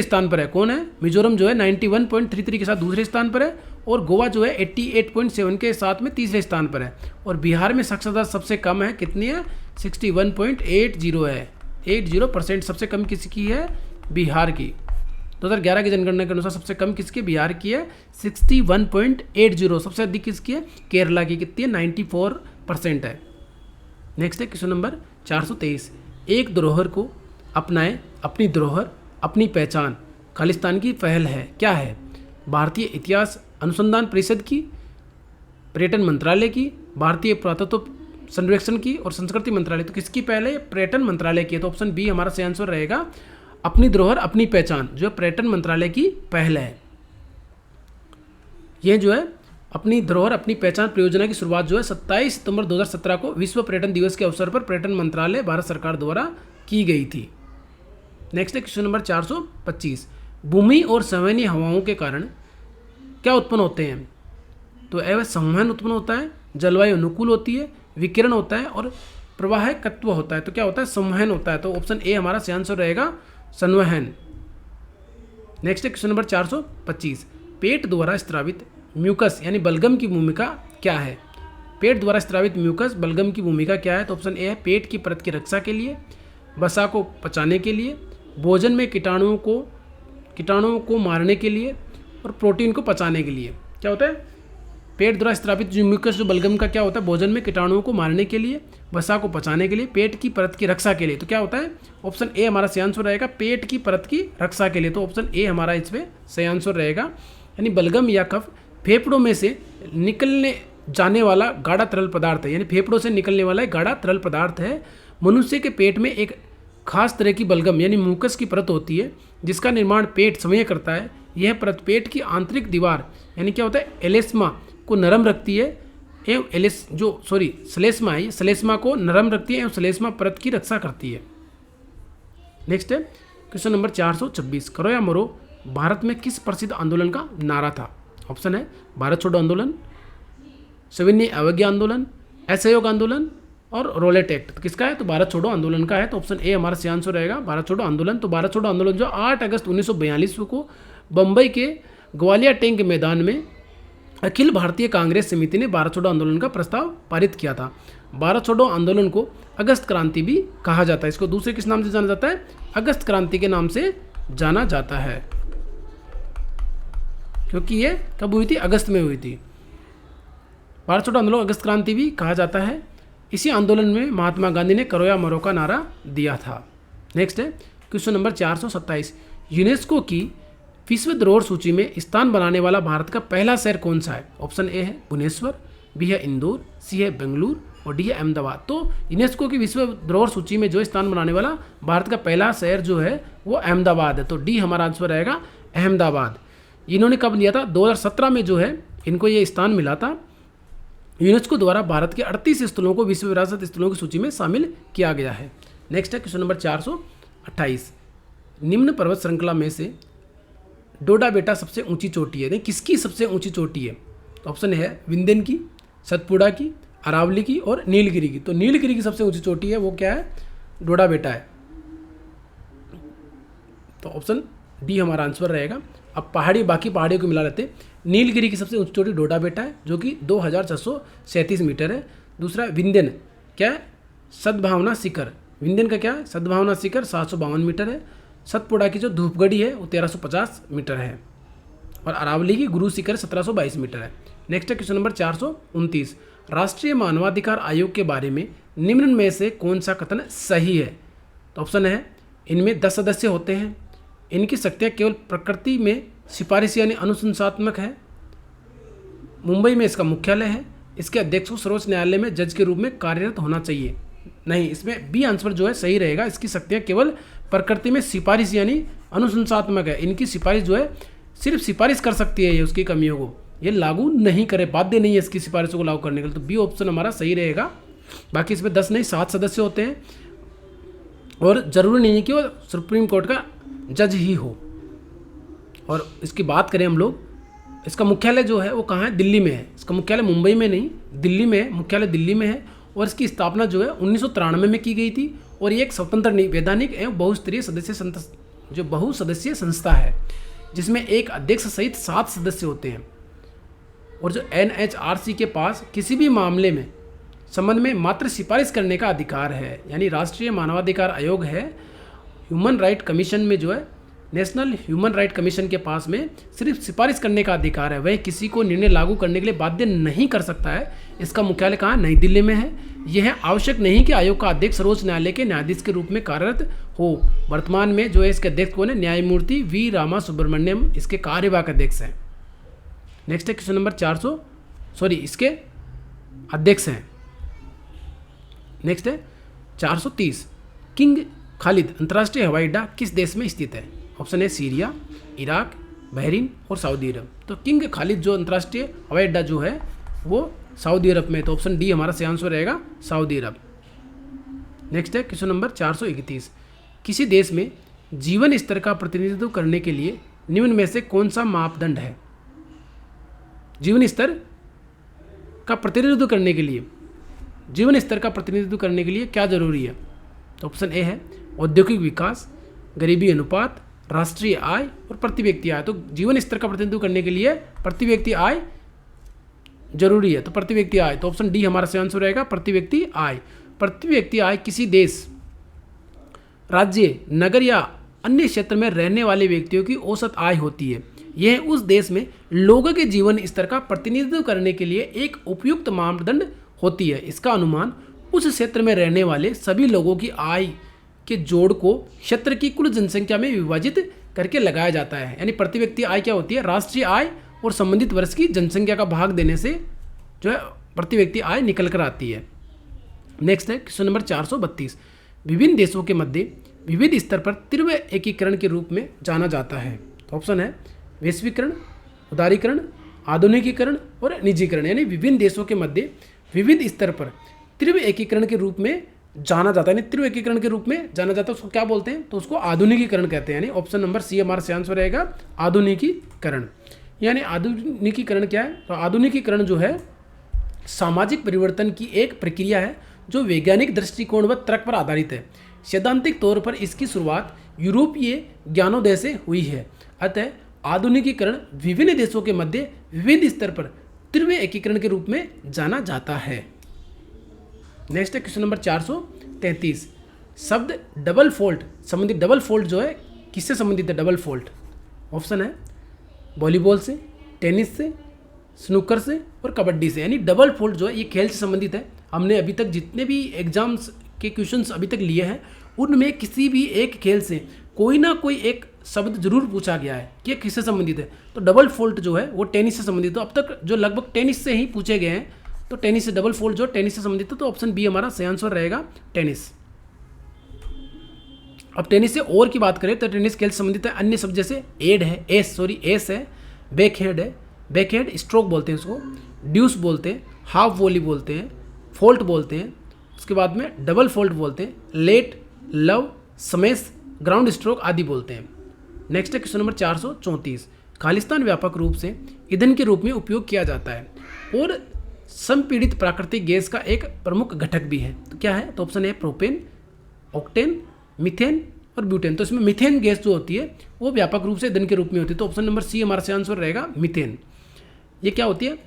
स्थान पर है कौन है, मिजोरम जो है 91.33 के साथ दूसरे स्थान पर है, और गोवा जो है 88.7 के साथ में तीसरे स्थान पर है। और बिहार में साक्षरता सबसे कम है, कितनी है, 61.80 है। 80% सबसे कम किसकी है, बिहार की। 2011 की जनगणना के अनुसार सबसे कम किसकी, बिहार की है, 61.80। सबसे अधिक किसकी है, केरला की, कितनी है, 94% है। नेक्स्ट है क्वेश्चन नंबर 423। एक धरोहर को अपनाएं, अपनी धरोहर अपनी पहचान खालिस्तान की पहल है, क्या है, भारतीय इतिहास अनुसंधान परिषद की, पर्यटन मंत्रालय की, भारतीय पुरातत्व सर्वेक्षण की, और संस्कृति मंत्रालय। तो किसकी पहल है, पर्यटन मंत्रालय की है। तो ऑप्शन बी हमारा सही आंसर रहेगा, अपनी धरोहर अपनी पहचान, जो पर्यटन मंत्रालय की पहल है। यह जो है अपनी धरोहर अपनी पहचान परियोजना की शुरुआत जो है 27 सितंबर 2017 को विश्व पर्यटन दिवस के अवसर पर पर्यटन मंत्रालय भारत सरकार द्वारा की गई थी। नेक्स्ट है क्वेश्चन नंबर 425। भूमि और संवहनीय हवाओं के कारण क्या उत्पन्न होते हैं, तो अवैध संवहन उत्पन्न होता है, जलवायु अनुकूल होती है, विकिरण होता है, और प्रवाहकत्व होता है। तो क्या होता है, संवहन होता है। तो ऑप्शन ए हमारा सही आंसर रहेगा, संवहन। नेक्स्ट है क्वेश्चन नंबर 425। पेट द्वारा स्रावित म्यूकस यानी बलगम की भूमिका क्या है, पेट द्वारा स्रावित म्यूकस बलगम की भूमिका क्या है। तो ऑप्शन ए है, पेट की परत की रक्षा के लिए, वसा को पचाने के लिए, भोजन में कीटाणुओं को मारने के लिए, और प्रोटीन को पचाने के लिए। क्या होता है, पेट द्वारा स्रावित जो म्यूकस जो बलगम का क्या होता है, भोजन में कीटाणुओं को मारने के लिए, वसा को पचाने के लिए, पेट की परत की रक्षा के लिए। तो क्या होता है, ऑप्शन ए हमारा सही आंसर रहेगा, पेट की परत की रक्षा के लिए। तो ऑप्शन ए हमारा इसमें सही आंसर रहेगा। यानी बलगम या कफ फेफड़ों में से निकलने जाने वाला गाढ़ा तरल पदार्थ है, यानी फेफड़ों से निकलने वाला एक गाढ़ा तरल पदार्थ है। मनुष्य के पेट में एक खास तरह की बलगम यानी म्यूकस की परत होती है, जिसका निर्माण पेट स्वयं करता है। यह परत पेट की आंतरिक दीवार यानी क्या होता है, एलेस्मा को नरम रखती है एवं श्लेष्मा है, श्लेष्मा को नरम रखती है एवं श्लेष्मा परत की रक्षा करती है। नेक्स्ट है क्वेश्चन नंबर 426। करो या मरो भारत में किस प्रसिद्ध आंदोलन का नारा था। ऑप्शन है, भारत छोड़ो आंदोलन, सविनय अवज्ञा आंदोलन, असहयोग आंदोलन, और रोलेट एक्ट। तो किसका है, तो भारत छोड़ो आंदोलन का है। तो ऑप्शन ए हमारा सही आंसर रहेगा, भारत छोड़ो आंदोलन। तो भारत छोड़ो आंदोलन जो 8 अगस्त 1942 को बम्बई के ग्वालियर टैंक मैदान में अखिल भारतीय कांग्रेस समिति ने भारत छोड़ो आंदोलन का प्रस्ताव पारित किया था। भारत छोड़ो आंदोलन को अगस्त क्रांति भी कहा जाता है। इसको दूसरे किस नाम से जाना जाता है, अगस्त क्रांति के नाम से जाना जाता है, क्योंकि ये कब हुई थी, अगस्त में हुई थी। भारत छोड़ो आंदोलन अगस्त क्रांति भी कहा जाता है। इसी आंदोलन में महात्मा गांधी ने करो या मरो का नारा दिया था। नेक्स्ट है क्वेश्चन नंबर 427। यूनेस्को की विश्व धरोहर सूची में स्थान बनाने वाला भारत का पहला शहर कौन सा है। ऑप्शन ए है भुवनेश्वर, बी है इंदौर, सी है बेंगलुरु, और डी है अहमदाबाद। तो यूनेस्को की विश्व धरोहर सूची में जो स्थान बनाने वाला भारत का पहला शहर जो है वो अहमदाबाद है। तो डी हमारा आंसर रहेगा, अहमदाबाद। इन्होंने कब लिया था, 2017 में जो है इनको ये स्थान मिला था। यूनेस्को द्वारा भारत के 38 स्थलों को विश्व विरासत स्थलों की सूची में शामिल किया गया है। नेक्स्ट है क्वेश्चन नंबर 428। निम्न पर्वत श्रृंखला में से डोडा बेटा सबसे ऊंची चोटी है, किसकी सबसे ऊंची चोटी है। तो ऑप्शन है विंध्यन की, सतपुड़ा की, अरावली की, और नीलगिरी की। तो नीलगिरी की सबसे ऊंची चोटी है वो क्या है, डोडा बेटा है। तो ऑप्शन डी हमारा आंसर रहेगा। अब बाकी पहाड़ियों को मिला लेते हैं। नीलगिरी की सबसे ऊंची चोटी डोडा बेटा है जो कि 2637 मीटर है। दूसरा विंध्यन क्या है, सद्भावना शिखर, विंध्यन का क्या है, सद्भावना शिखर 752 मीटर है। सतपुड़ा की जो धूपगढ़ी है वो 1350 मीटर है, और अरावली की गुरु शिखर 1722 मीटर है। नेक्स्ट है क्वेश्चन नंबर 429। राष्ट्रीय मानवाधिकार आयोग के बारे में निम्न में से कौन सा कथन सही है। तो ऑप्शन है, इनमें 10 सदस्य होते हैं, इनकी शक्तियाँ केवल प्रकृति में सिफारिश यानी अनुशंसात्मक है। मुंबई में इसका मुख्यालय है। इसके अध्यक्ष को सर्वोच्च न्यायालय में जज के रूप में कार्यरत होना चाहिए। नहीं, इसमें बी आंसर जो है सही रहेगा। इसकी शक्तियाँ केवल प्रकृति में सिफारिश यानी अनुशंसात्मक है। इनकी सिफारिश जो है सिर्फ सिफारिश कर सकती है, ये उसकी कमियों को ये लागू नहीं करे, बाध्य नहीं है इसकी सिफारिशों को लागू करने के लिए। तो बी ऑप्शन हमारा सही रहेगा। बाकी इसमें 10 नहीं 7 सदस्य होते हैं और ज़रूरी नहीं है कि वो सुप्रीम कोर्ट का जज ही हो। और इसकी बात करें हम लोग, इसका मुख्यालय जो है वो कहाँ है? दिल्ली में है। इसका मुख्यालय मुंबई में नहीं, दिल्ली में है। मुख्यालय दिल्ली में है और इसकी स्थापना जो है 1993 में की गई थी। और ये एक स्वतंत्र वैधानिक एवं बहुसदस्यीय संस्था है जिसमें एक अध्यक्ष सहित 7 सदस्य होते हैं। और जो NHRC के पास किसी भी मामले में संबंध में मात्र सिफारिश करने का अधिकार है, यानी राष्ट्रीय मानवाधिकार आयोग है। ह्यूमन राइट कमीशन में जो है नेशनल ह्यूमन राइट कमीशन के पास में सिर्फ सिफारिश करने का अधिकार है, वह किसी को निर्णय लागू करने के लिए बाध्य नहीं कर सकता है। इसका मुख्यालय कहाँ? नई दिल्ली में है। यह आवश्यक नहीं कि आयोग का अध्यक्ष सर्वोच्च न्यायालय के न्यायाधीश के रूप में कार्यरत हो। वर्तमान में जो है इसके अध्यक्ष कौन है? न्यायमूर्ति वी रामा सुब्रमण्यम इसके कार्यवाहक अध्यक्ष हैं। नेक्स्ट है क्वेश्चन नंबर इसके अध्यक्ष हैं। नेक्स्ट है 430, किंग खालिद अंतर्राष्ट्रीय हवाई अड्डा किस देश में स्थित है? ऑप्शन है सीरिया, इराक, बहरीन और सऊदी अरब। तो किंग खालिद जो अंतर्राष्ट्रीय हवाई अड्डा जो है वो सऊदी अरब में, तो ऑप्शन डी हमारा सही आंसर रहेगा, सऊदी अरब। नेक्स्ट है क्वेश्चन नंबर 431, किसी देश में जीवन स्तर का प्रतिनिधित्व करने के लिए निम्न में से कौन सा मापदंड है? जीवन स्तर का प्रतिनिधित्व करने के लिए, जीवन स्तर का प्रतिनिधित्व करने के लिए क्या जरूरी है? तो ऑप्शन ए है औद्योगिक विकास, गरीबी अनुपात, राष्ट्रीय आय और प्रति व्यक्ति आय। तो जीवन स्तर का प्रतिनिधित्व करने के लिए प्रति व्यक्ति आय जरूरी है, तो प्रति व्यक्ति आय, तो ऑप्शन डी हमारा सही आंसर रहेगा, प्रति व्यक्ति आय। प्रति व्यक्ति आय किसी देश, राज्य, नगर या अन्य क्षेत्र में रहने वाले व्यक्तियों की औसत आय होती है। यह उस देश में लोगों के जीवन स्तर का प्रतिनिधित्व करने के लिए एक उपयुक्त मापदंड होती है। इसका अनुमान उस क्षेत्र में रहने वाले सभी लोगों की आय के जोड़ को क्षेत्र की कुल जनसंख्या में विभाजित करके लगाया जाता है। यानी प्रति व्यक्ति आय क्या होती है? राष्ट्रीय आय और संबंधित वर्ष की जनसंख्या का भाग देने से जो है प्रति व्यक्ति आय निकल कर आती है। नेक्स्ट है क्वेश्चन नंबर 432, विभिन्न देशों के मध्य विविध स्तर पर तीव्र एकीकरण के रूप में जाना जाता है। तो ऑप्शन है वैश्वीकरण, उदारीकरण, आधुनिकीकरण और निजीकरण। यानी विभिन्न देशों के मध्य विविध स्तर पर तीव्र एकीकरण के रूप में जाना जाता है। यानी तीव्र एकीकरण के रूप में जाना जाता है, उसको क्या बोलते हैं? तो उसको आधुनिकीकरण कहते हैं। यानी ऑप्शन नंबर सी हमारा सही आंसर रहेगा, आधुनिकीकरण। यानी आधुनिकीकरण क्या है? तो आधुनिकीकरण जो है सामाजिक परिवर्तन की एक प्रक्रिया है जो वैज्ञानिक दृष्टिकोण व तर्क पर आधारित है। सैद्धांतिक तौर पर इसकी शुरुआत यूरोपीय ज्ञानोदय से हुई है। अतः आधुनिकीकरण विभिन्न देशों के मध्य विविध स्तर पर तीव्र एकीकरण के रूप में जाना जाता है। नेक्स्ट है क्वेश्चन नंबर 433, शब्द डबल फोल्ट संबंधित, डबल फोल्ट जो है किससे संबंधित है? डबल फोल्ट ऑप्शन है वॉलीबॉल से, टेनिस से, स्नूकर से और कबड्डी से। यानी डबल फोल्ट जो है ये खेल से संबंधित है। हमने अभी तक जितने भी एग्जाम्स के क्वेश्चंस अभी तक लिए हैं उनमें किसी भी एक खेल से कोई ना कोई एक शब्द जरूर पूछा गया है कि किससे संबंधित है। तो डबल फोल्ट जो है वो टेनिस से संबंधित है। तो अब तक जो लगभग टेनिस से ही पूछे गए हैं, तो टेनिस से डबल फोल्ट जो टेनिस से संबंधित है, तो ऑप्शन बी हमारा सही आंसर रहेगा, टेनिस। अब टेनिस से और की बात करें तो टेनिस खेल से संबंधित है अन्य शब्द जैसे एस है, बैकहैंड है, बैकहैंड स्ट्रोक बोलते हैं उसको, ड्यूस बोलते हैं, हाफ वॉली बोलते हैं, फोल्ट बोलते हैं, उसके बाद में डबल फोल्ट बोलते हैं, let, love, smash, ground stroke आदि बोलते हैं। नेक्स्ट है क्वेश्चन नंबर 434, खालिस्तान व्यापक रूप से ईंधन के रूप में उपयोग किया जाता है और संपीड़ित प्राकृतिक गैस का एक प्रमुख घटक भी है। तो क्या है? तो ऑप्शन है प्रोपेन, ऑक्टेन, मीथेन और ब्यूटेन। तो इसमें मीथेन गैस जो होती है वो व्यापक रूप से ईंधन के रूप में होती है। तो ऑप्शन नंबर सी हमारा सही आंसर रहेगा, मीथेन। ये क्या होती है?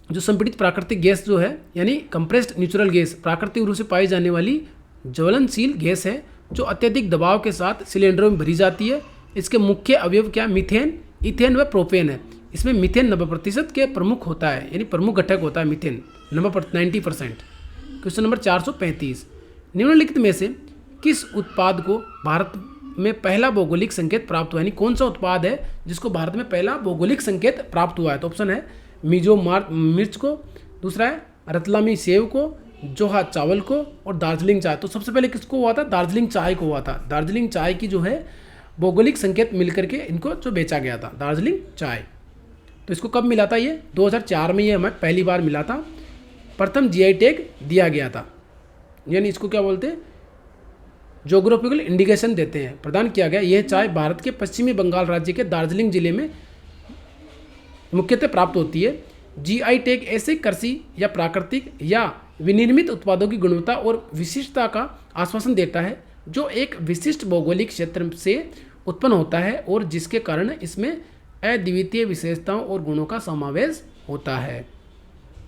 जो संपीड़ित प्राकृतिक गैस जो है यानी कंप्रेस्ड नेचुरल गैस, प्राकृतिक रूप से पाई जाने वाली ज्वलनशील गैस है जो अत्यधिक दबाव के साथ सिलेंडरों में भरी जाती है। इसके मुख्य अवयव क्या? मीथेन, इथेन व प्रोपेन है। इसमें मीथेन 90% के प्रमुख होता है, यानी प्रमुख घटक होता है मीथेन 90%। क्वेश्चन नंबर 435, निम्नलिखित में से किस उत्पाद को भारत में पहला भौगोलिक संकेत प्राप्त हुआ, यानी कौन सा उत्पाद है जिसको भारत में पहला भौगोलिक संकेत प्राप्त हुआ है? तो ऑप्शन है मिजो मिर्च को, दूसरा है रतलामी सेव को, जोहा चावल को और दार्जिलिंग चाय। तो सबसे पहले किसको हुआ था? दार्जिलिंग चाय को हुआ था। दार्जिलिंग चाय की जो है भौगोलिक संकेत मिलकर के इनको जो बेचा गया था, दार्जिलिंग चाय। तो इसको कब मिला था? ये 2004 में ये हमें पहली बार मिला था, प्रथम जीआई टैग दिया गया था, यानी इसको क्या बोलते हैं? ज्योग्राफिकल इंडिकेशन देते हैं, प्रदान किया गया। यह चाय भारत के पश्चिमी बंगाल राज्य के दार्जिलिंग जिले में मुख्यतः प्राप्त होती है। जीआई टैग ऐसे कृषि या प्राकृतिक या विनिर्मित उत्पादों की गुणवत्ता और विशिष्टता का आश्वासन देता है जो एक विशिष्ट भौगोलिक क्षेत्र से उत्पन्न होता है और जिसके कारण इसमें अद्वितीय विशेषताओं और गुणों का समावेश होता है।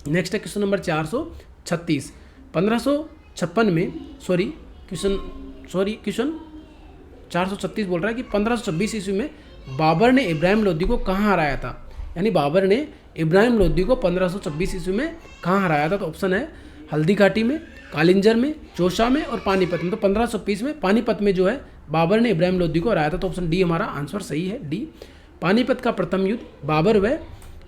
नेक्स्ट है क्वेश्चन नंबर 436। 1556 में क्वेश्चन 436 बोल रहा है कि 1526 ईस्वी में बाबर ने इब्राहिम लोदी को कहाँ हराया था? यानी बाबर ने इब्राहिम लोदी को 1526 ईस्वी में कहाँ हराया था? तो ऑप्शन है हल्दी घाटी में, कालिंजर में, चौसा में और पानीपत में। तो 1526 में पानीपत में जो है बाबर ने इब्राहिम लोदी को हराया था। तो ऑप्शन डी हमारा आंसर सही है, डी। पानीपत का प्रथम युद्ध बाबर व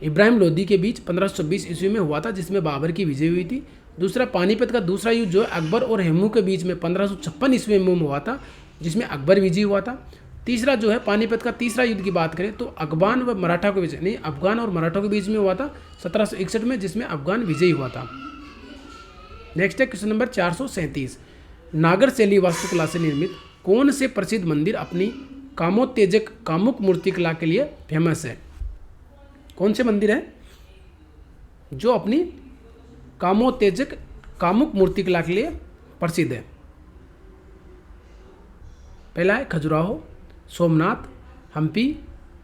इब्राहिम लोदी के बीच 1526 ईस्वी में हुआ था, जिसमें बाबर की विजय हुई थी। दूसरा पानीपत का दूसरा युद्ध जो है अकबर और हेमू के बीच में 1556 ईस्वी में हुआ था, जिसमें अकबर विजयी हुआ था। तीसरा जो है पानीपत का तीसरा युद्ध की बात करें तो अफगान व मराठा के बीच, नहीं, अफगान और मराठा के बीच में हुआ था 1761 में, जिसमें अफगान विजयी हुआ था। नेक्स्ट है क्वेश्चन नंबर 437। नागर शैली वास्तुकला से निर्मित कौन से प्रसिद्ध मंदिर अपनी कामोत्तेजक कामुक मूर्तिकला के लिए फेमस है? कौन से मंदिर हैं जो अपनी कामोत्तेजक कामुक मूर्तिकला के लिए प्रसिद्ध है? पहला है खजुराहो, सोमनाथ, हम्पी,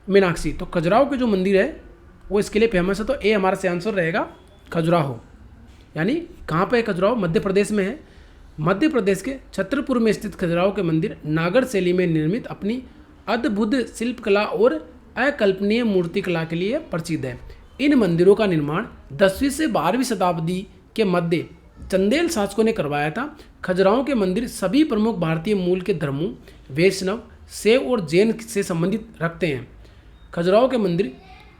मीनाक्षी। तो खजुराहो के जो मंदिर है वो इसके लिए फेमस है, तो ए हमारा से आंसर रहेगा खजुराहो। यानी कहाँ पे है खजुराहो? मध्य प्रदेश में है। मध्य प्रदेश के छतरपुर में स्थित खजुराहो के मंदिर नागर शैली में निर्मित अपनी अद्भुत शिल्पकला और अकल्पनीय मूर्तिकला के लिए प्रसिद्ध है। इन मंदिरों का निर्माण 10वीं से 12वीं शताब्दी के मध्य चंदेल शासकों ने करवाया था। खजुराहो के मंदिर सभी प्रमुख भारतीय मूल के धर्मों वैष्णव, शैव और जैन से संबंधित रखते हैं। खजुराहो के मंदिर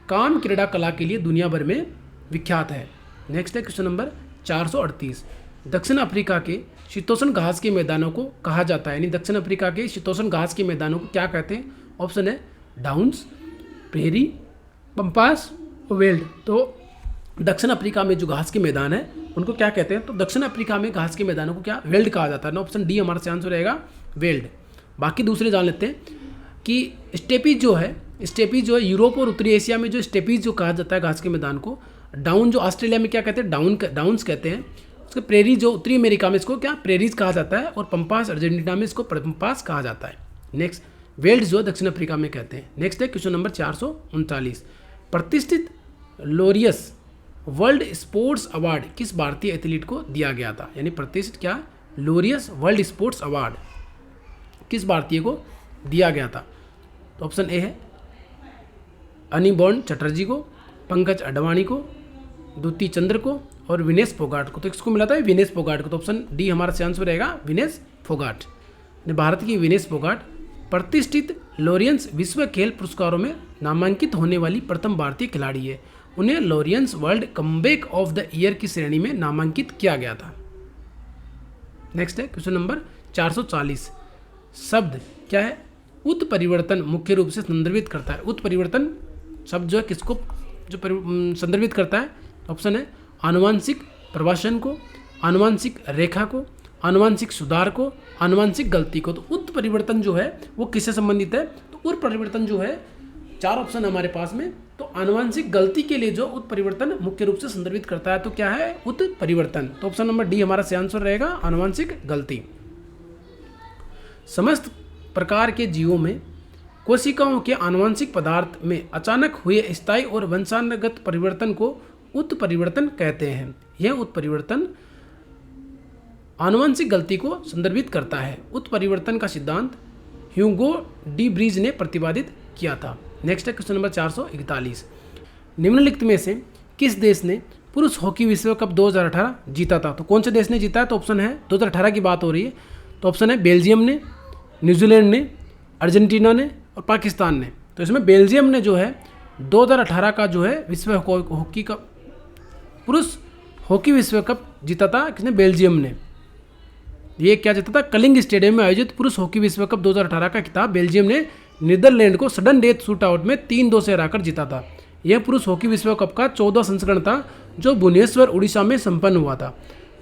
काम क्रीड़ा कला के लिए दुनिया भर में विख्यात है। नेक्स्ट है क्वेश्चन नंबर 438। दक्षिण अफ्रीका के शीतोष्ण घास के मैदानों को कहा जाता है, यानी दक्षिण अफ्रीका के शीतोष्ण घास के मैदानों को क्या कहते हैं? ऑप्शन है डाउन्स, प्रेरी, पंपास और वेल्ड। तो दक्षिण अफ्रीका में जो घास के मैदान है उनको क्या कहते हैं? तो दक्षिण अफ्रीका में घास के मैदानों को क्या वेल्ड कहा जाता है ना। ऑप्शन डी हमारा आंसर रहेगा वेल्ड। बाकी दूसरे जान लेते हैं कि स्टेपीज जो है यूरोप और उत्तरी एशिया में जो स्टेपीज जो कहा जाता है घास के मैदान को, डाउन जो ऑस्ट्रेलिया में क्या कहते हैं? डाउन्स कहते हैं। उसके प्रेरी जो उत्तरी अमेरिका में इसको क्या प्रेरीज कहा जाता है, और पंपास अर्जेंटीना में इसको पंपास कहा जाता है। नेक्स्ट वेल्ड जो दक्षिण अफ्रीका में कहते हैं। नेक्स्ट है क्वेश्चन नंबर 439। प्रतिष्ठित लोरियस वर्ल्ड स्पोर्ट्स अवार्ड किस भारतीय एथलीट को दिया गया था? यानी प्रतिष्ठित क्या लोरियस वर्ल्ड स्पोर्ट्स अवार्ड किस भारतीय को दिया गया था? तो ऑप्शन ए है अनिबॉर्न चटर्जी को, पंकज अडवाणी को, द्युति चंद्र को और विनेश फोगाट को। तो इसको मिला था विनेश फोगाट को। तो ऑप्शन डी हमारा से आंसर रहेगा विनेश फोगाट। भारत की विनेश फोगाट प्रतिष्ठित लॉरेंस विश्व खेल पुरस्कारों में नामांकित होने वाली प्रथम भारतीय खिलाड़ी है। उन्हें Lawrence world comeback of the year की श्रेणी में नामांकित किया गया था। नेक्स्ट है क्वेश्चन नंबर 440। शब्द क्या है? उत्परिवर्तन मुख्य रूप से संदर्भित करता है। उत्परिवर्तन शब्द जो है किसको जो संदर्भित करता है? ऑप्शन है आनुवांशिक प्रवासन को, आनुवांशिक रेखा को, आनुवांशिक सुधार को, आनुवांशिक गलती को। तो उत्परिवर्तन जो है वो किससे संबंधित है? तो उत्परिवर्तन जो है 4 ऑप्शन हमारे पास में। तो आनुवांशिक गलती के लिए जो उत्परिवर्तन मुख्य रूप से संदर्भित करता है तो क्या है? उत्परिवर्तन। तो ऑप्शन नंबर डी हमारा सही आंसर रहेगा आनुवांशिक गलती। समस्त प्रकार के जीवों में कोशिकाओं के आनुवांशिक पदार्थ में अचानक हुए स्थायी और वंशानुगत परिवर्तन को उत्परिवर्तन कहते हैं। यह उत्परिवर्तन आनुवंशिक गलती को संदर्भित करता है। उत्परिवर्तन का सिद्धांत ह्यूगो डी ब्रीज ने प्रतिपादित किया था। नेक्स्ट है क्वेश्चन नंबर 441। निम्नलिखित में से किस देश ने पुरुष हॉकी विश्व कप 2018 जीता था? तो कौन से देश ने जीता है? तो ऑप्शन है 2018 की बात हो रही है। तो ऑप्शन है बेल्जियम ने, न्यूजीलैंड ने, अर्जेंटीना ने और पाकिस्तान ने। तो इसमें बेल्जियम ने जो है 2018 का जो है विश्व हॉकी का पुरुष हॉकी विश्व कप जीता था। किसने? बेल्जियम ने। ये क्या जीता था? कलिंग स्टेडियम में आयोजित पुरुष हॉकी विश्व कप 2018 का खिताब बेल्जियम ने नीदरलैंड को सडन डेथ शूट आउट में 3-2 से हराकर जीता था। यह पुरुष हॉकी विश्व कप का 14वां संस्करण था जो भुवनेश्वर उड़ीसा में संपन्न हुआ था।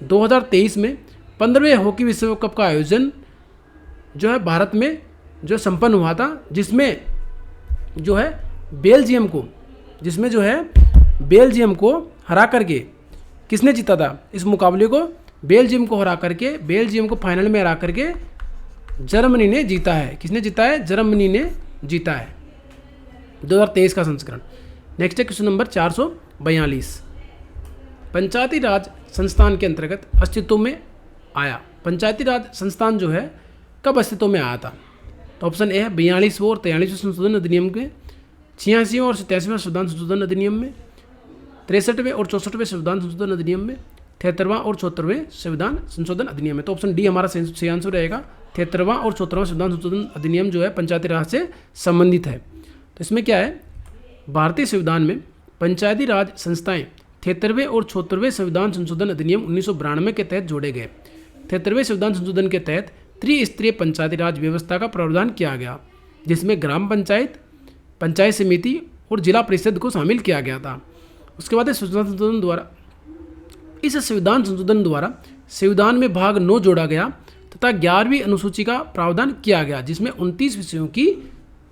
2023 में 15वें हॉकी विश्व कप का आयोजन जो है भारत में जो संपन्न हुआ था, जिसमें जो है बेल्जियम को हरा करके किसने जीता था? इस मुकाबले को बेल्जियम को हरा करके, बेल्जियम को फाइनल में हरा करके जर्मनी ने जीता है। किसने जीता है? जर्मनी ने जीता है। 2023 का संस्करण। नेक्स्ट है क्वेश्चन नंबर 442। पंचायती राज संस्थान के अंतर्गत अस्तित्व में आया। पंचायती राज संस्थान जो है कब अस्तित्व में आया था? तो ऑप्शन ए है 42वें और 43वें संशोधन अधिनियम के, 86वें और 87वें संविधान संशोधन अधिनियम में, 63वें और 64वें संविधान संशोधन अधिनियम में, 73वां और 74वें संविधान संशोधन अधिनियम में। तो ऑप्शन डी हमारा सही आंसर रहेगा। 73वां और 74वां संविधान संशोधन अधिनियम जो है पंचायती राज से संबंधित है। तो इसमें क्या है? भारतीय संविधान में पंचायती राज संस्थाएं 73वें और 74वें संविधान संशोधन अधिनियम 1992 के तहत जोड़े गए। 73वें संविधान संशोधन के तहत त्रिस्तरीय पंचायती राज व्यवस्था का प्रावधान किया गया, जिसमें ग्राम पंचायत, पंचायत समिति और जिला परिषद को शामिल किया गया था। उसके बाद इस संविधान संशोधन द्वारा संविधान में भाग 9 जोड़ा गया तथा 11वीं अनुसूची का प्रावधान किया गया, जिसमें 29 विषयों की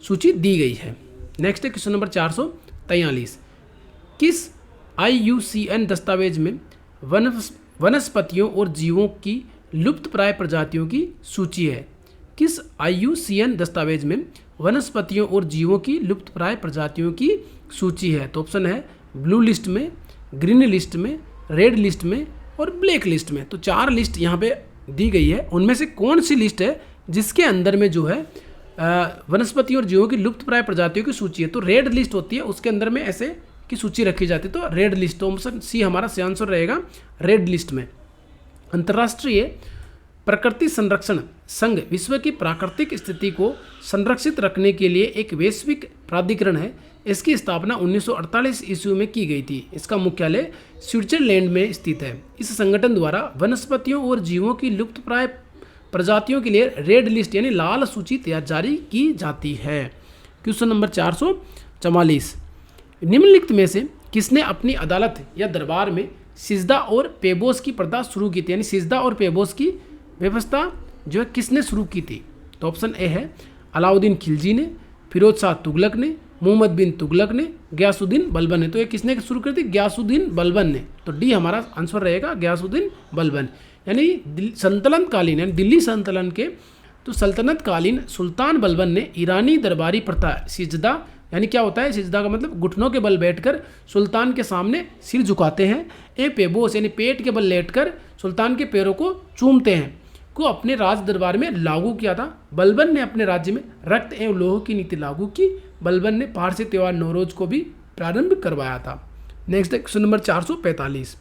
सूची दी गई है। नेक्स्ट है क्वेश्चन नंबर 443। किस IUCN दस्तावेज में वनस्पतियों और जीवों की लुप्तप्राय प्रजातियों की सूची है? किस IUCN दस्तावेज में वनस्पतियों और जीवों की लुप्तप्राय प्रजातियों की सूची है? तो ऑप्शन है ब्लू लिस्ट में, ग्रीन लिस्ट में, रेड लिस्ट में और ब्लैक लिस्ट में। तो 4 लिस्ट यहाँ पे दी गई है। उनमें से कौन सी लिस्ट है जिसके अंदर में जो है वनस्पतियों और जीवों की लुप्तप्राय प्रजातियों की सूची है? तो रेड लिस्ट होती है, उसके अंदर में ऐसे की सूची रखी जाती है। तो रेड लिस्ट, तो ऑप्शन सी हमारा सही आंसर रहेगा रेड लिस्ट में। अंतर्राष्ट्रीय प्रकृति संरक्षण संघ विश्व की प्राकृतिक स्थिति को संरक्षित रखने के लिए एक वैश्विक प्राधिकरण है। इसकी स्थापना 1948 ईस्वी में की गई थी। इसका मुख्यालय स्विट्जरलैंड में स्थित है। इस संगठन द्वारा वनस्पतियों और जीवों की लुप्तप्राय प्रजातियों के लिए रेड लिस्ट यानी लाल सूची तैयार जारी की जाती है। Question number 444। निम्नलिखित में से किसने अपनी अदालत या दरबार में सिजदा और पेबोस की प्रथा शुरू की थी? यानी सिजदा और पेबोस की व्यवस्था जो है किसने शुरू की थी? तो ऑप्शन ए है अलाउद्दीन खिलजी ने, फिरोज शाह तुगलक ने, मोहम्मद बिन तुगलक ने, गयासुद्दीन बलबन ने। तो ये किसने शुरू कर दी? गयासुद्दीन बलबन ने। तो डी हमारा आंसर रहेगा गयासुद्दीन बलबन। यानी सल्तनत कालीन यानी दिल्ली सल्तनत के तो सल्तनत कालीन सुल्तान बलबन ने ईरानी दरबारी प्रथा सिजदा, यानी क्या होता है सिजदा का मतलब घुटनों के बल बैठकर सुल्तान के सामने सिर झुकाते हैं, ए पेबोस यानी पेट के बल लेटकर सुल्तान के पैरों को चूमते हैं, को अपने राज दरबार में लागू किया था। बलबन ने अपने राज्य में रक्त एवं लोह की नीति लागू की। बलबन ने पारसी त्यौहार नवरोज को भी प्रारंभ करवाया था। नेक्स्ट है क्वेश्चन नंबर 445।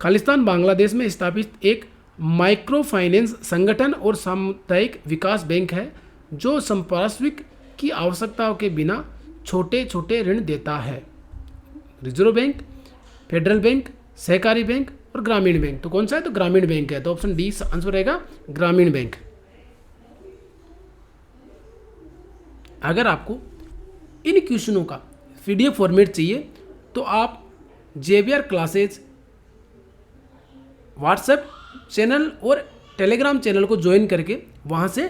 खालिस्तान बांग्लादेश में स्थापित एक माइक्रो फाइनेंस संगठन और सामुदायिक विकास बैंक है जो संपार्श्विक की आवश्यकताओं के बिना छोटे छोटे ऋण देता है। रिजर्व बैंक, फेडरल बैंक, सहकारी बैंक और ग्रामीण बैंक। तो कौन सा है? तो ग्रामीण बैंक है। तो ऑप्शन डी आंसर रहेगा ग्रामीण बैंक। अगर आपको इन क्वेश्चनों का PDF फॉर्मेट चाहिए तो आप JBR क्लासेज व्हाट्सएप चैनल और टेलीग्राम चैनल को ज्वाइन करके वहाँ से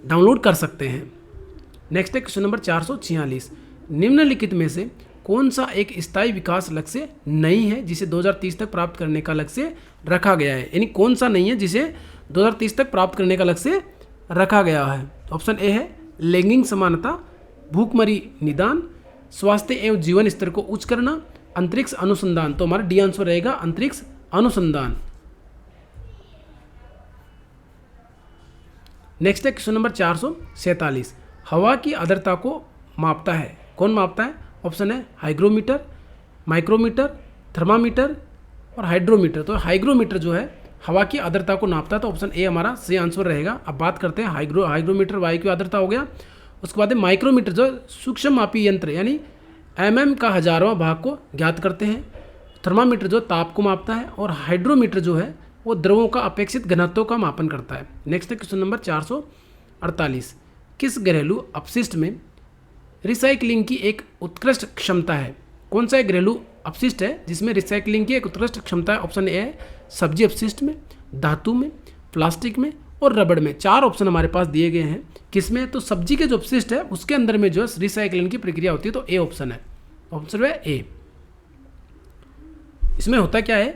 डाउनलोड कर सकते हैं। नेक्स्ट है क्वेश्चन नंबर 446। निम्नलिखित में से कौन सा एक स्थायी विकास लक्ष्य नहीं है जिसे 2030 तक प्राप्त करने का लक्ष्य रखा गया है? यानी कौन सा नहीं है जिसे 2030 तक प्राप्त करने का लक्ष्य रखा गया है? ऑप्शन ए है लैंगिक समानता, भूखमरी निदान, स्वास्थ्य एवं जीवन स्तर को उच्च करना, अंतरिक्ष अनुसंधान। तो हमारा डी आंसर रहेगा अंतरिक्ष अनुसंधान। नेक्स्ट है क्वेश्चन नंबर 447। हवा की आर्द्रता को मापता है, कौन मापता है? ऑप्शन है हाइग्रोमीटर, माइक्रोमीटर, थर्मामीटर और हाइड्रोमीटर। तो हाइग्रोमीटर जो है हवा की आर्द्रता को नापता है। तो ऑप्शन ए हमारा सही आंसर रहेगा। अब बात करते हैं हाइग्रोमीटर वायु की आर्द्रता हो गया, उसके बाद माइक्रोमीटर जो सूक्ष्म मापी यंत्र यानी mm का हजारवां भाग को ज्ञात करते हैं। थर्मामीटर जो ताप को मापता है, और हाइड्रोमीटर जो है वो द्रवों का अपेक्षित घनत्व का मापन करता है। नेक्स्ट है क्वेश्चन नंबर 448, किस घरेलू अपशिष्ट में रिसाइकलिंग की एक उत्कृष्ट क्षमता है? कौन सा एक घरेलू अपशिष्ट है जिसमें रिसाइकलिंग की एक उत्कृष्ट क्षमता है? ऑप्शन ए है सब्जी अपशिष्ट में, धातु में, प्लास्टिक में और रबड़ में। 4 ऑप्शन हमारे पास दिए गए हैं। किसमें? तो सब्जी के जो अपशिष्ट है उसके अंदर में जो है रिसाइकलिंग की प्रक्रिया होती है, तो ए ऑप्शन है। ऑप्शन है ए। इसमें होता क्या है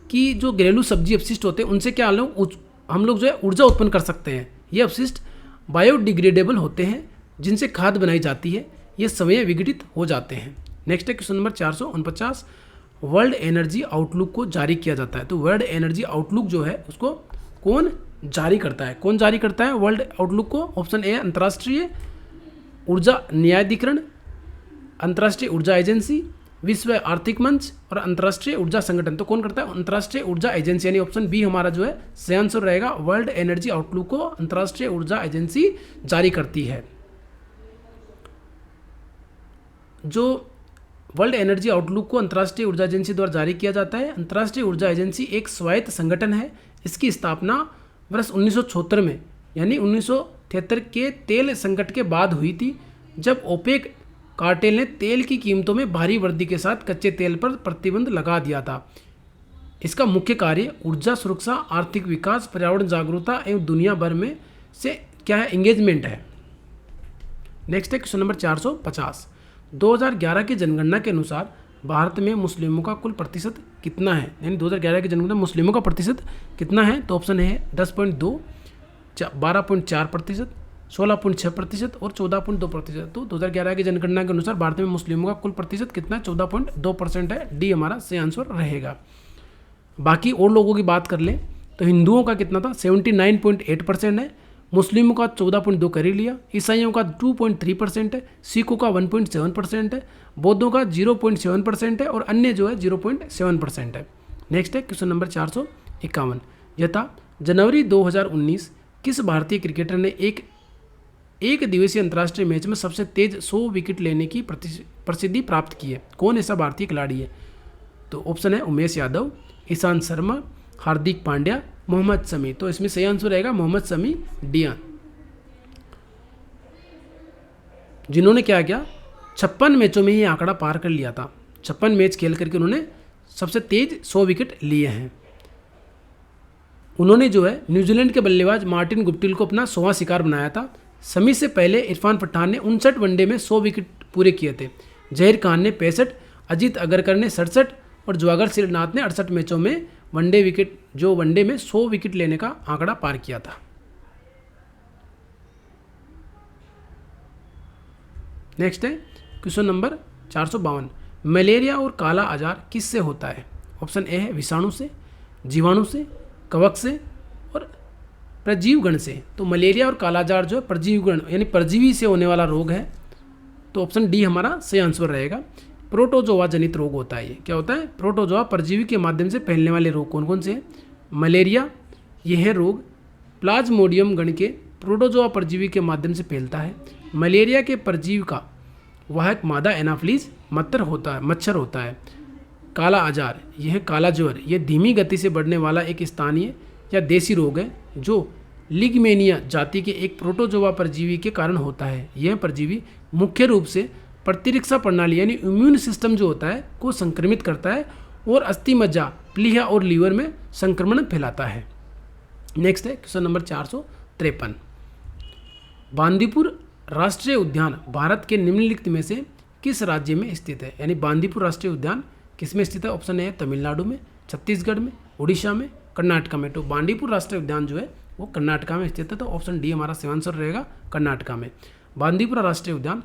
कि जो घरेलू सब्जी अपशिष्ट होते हैं उनसे क्या हम लोग जो है ऊर्जा उत्पन्न कर सकते हैं। ये अपशिष्ट बायोडिग्रेडेबल होते हैं जिनसे खाद बनाई जाती है, ये समय विघटित हो जाते हैं। नेक्स्ट है question number 449, world energy outlook को जारी किया जाता है। तो वर्ल्ड एनर्जी आउटलुक जो है उसको कौन जारी करता है? कौन जारी करता है वर्ल्ड आउटलुक को? ऑप्शन ए अंतर्राष्ट्रीय ऊर्जा न्यायाधिकरण, अंतर्राष्ट्रीय ऊर्जा एजेंसी, विश्व आर्थिक मंच और अंतर्राष्ट्रीय ऊर्जा संगठन। तो कौन करता है? अंतर्राष्ट्रीय ऊर्जा एजेंसी, यानी ऑप्शन बी हमारा जो है सही आंसर रहेगा। वर्ल्ड एनर्जी आउटलुक को अंतर्राष्ट्रीय ऊर्जा एजेंसी जारी करती है। जो वर्ल्ड एनर्जी आउटलुक को अंतर्राष्ट्रीय ऊर्जा एजेंसी द्वारा जारी किया जाता है। अंतर्राष्ट्रीय ऊर्जा एजेंसी एक स्वायत्त संगठन है। इसकी स्थापना वर्ष 1976 में यानी 1973 के तेल संकट के बाद हुई थी, जब ओपेक कार्टेल ने तेल की कीमतों में भारी वृद्धि के साथ कच्चे तेल पर प्रतिबंध लगा दिया था। इसका मुख्य कार्य ऊर्जा सुरक्षा, आर्थिक विकास, पर्यावरण जागरूकता एवं दुनिया भर में से क्या है एंगेजमेंट है। नेक्स्ट है क्वेश्चन नंबर 450, 2011 की जनगणना के अनुसार भारत में मुस्लिमों का कुल प्रतिशत कितना है? यानी 2011 की जनगणना मुस्लिमों का प्रतिशत कितना है? तो ऑप्शन है 10.2, 12.4%, 16.6% और 14.2%। तो 2011 की जनगणना के अनुसार भारत में मुस्लिमों का कुल प्रतिशत कितना? 14.2% है। डी हमारा सही आंसर रहेगा। बाकी और लोगों की बात कर लें तो हिंदुओं का कितना था? 79.8% है, मुस्लिमों का 14.2 कर ही लिया, ईसाइयों का 2.3% है, सिखों का 1.7% है, बौद्धों का 0.7% है और अन्य जो है 0.7% है। नेक्स्ट है क्वेश्चन नंबर 451, यथा जनवरी 2019 किस भारतीय क्रिकेटर ने एक दिवसीय अंतर्राष्ट्रीय मैच में सबसे तेज 100 विकेट लेने की प्रसिद्धि प्राप्त की है? कौन ऐसा भारतीय खिलाड़ी है? तो ऑप्शन है उमेश यादव, ईशांत शर्मा, हार्दिक पांड्या, मोहम्मद शमी। तो इसमें सही आंसर रहेगा मोहम्मद शमी, डियान, जिन्होंने क्या किया 56 मैचों में ही आंकड़ा पार कर लिया था। 56 मैच खेल करके उन्होंने सबसे तेज 100 विकेट लिए हैं। उन्होंने जो है न्यूजीलैंड के बल्लेबाज मार्टिन गुप्टिल को अपना 100वां शिकार बनाया था। शमी से पहले इरफान पठान ने 59 वनडे में 100 विकेट पूरे किए थे। जहीर खान ने 65, अजीत अगरकर ने 67 और जुआगर श्रीनाथ ने 68 मैचों में वनडे में 100 विकेट लेने का आंकड़ा पार किया था। नेक्स्ट है क्वेश्चन नंबर 452, मलेरिया और काला आजार किससे होता है? ऑप्शन ए है विषाणु से, जीवाणु से, कवक से और परजीवीगण से। तो मलेरिया और काला आजार जो है परजीवीगण यानी परजीवी से होने वाला रोग है। तो ऑप्शन डी हमारा सही आंसर रहेगा। प्रोटोजोआ जनित रोग होता है। ये क्या होता है? प्रोटोजोआ परजीवी के माध्यम से फैलने वाले रोग कौन कौन से हैं? मलेरिया, यह है रोग प्लाज्मोडियम गण के प्रोटोजोआ परजीवी के माध्यम से फैलता है। मलेरिया के परजीवी का वाहक मादा एनाफ्लीज मच्छर होता है। काला आजार, यह काला ज्वर, यह धीमी गति से बढ़ने वाला एक स्थानीय या देसी रोग है जो लिगमेनिया जाति के एक प्रोटोजोआ परजीवी के कारण होता है। यह परजीवी मुख्य रूप से प्रतिरक्षा प्रणाली यानी इम्यून सिस्टम जो होता है को संक्रमित करता है और अस्थि मज्जा, प्लीहा और लीवर में संक्रमण फैलाता है। नेक्स्ट है क्वेश्चन नंबर 453, बांदीपुर राष्ट्रीय उद्यान भारत के निम्नलिखित में से किस राज्य में स्थित है? यानी बांदीपुर राष्ट्रीय उद्यान किस में स्थित है? ऑप्शन है तमिलनाडु में, छत्तीसगढ़ में, उड़ीसा में, कर्नाटका में। तो बांदीपुर राष्ट्रीय उद्यान जो है वो कर्नाटका में स्थित है। तो ऑप्शन डी हमारा सही आंसर रहेगा, कर्नाटका में। बांदीपुरा राष्ट्रीय उद्यान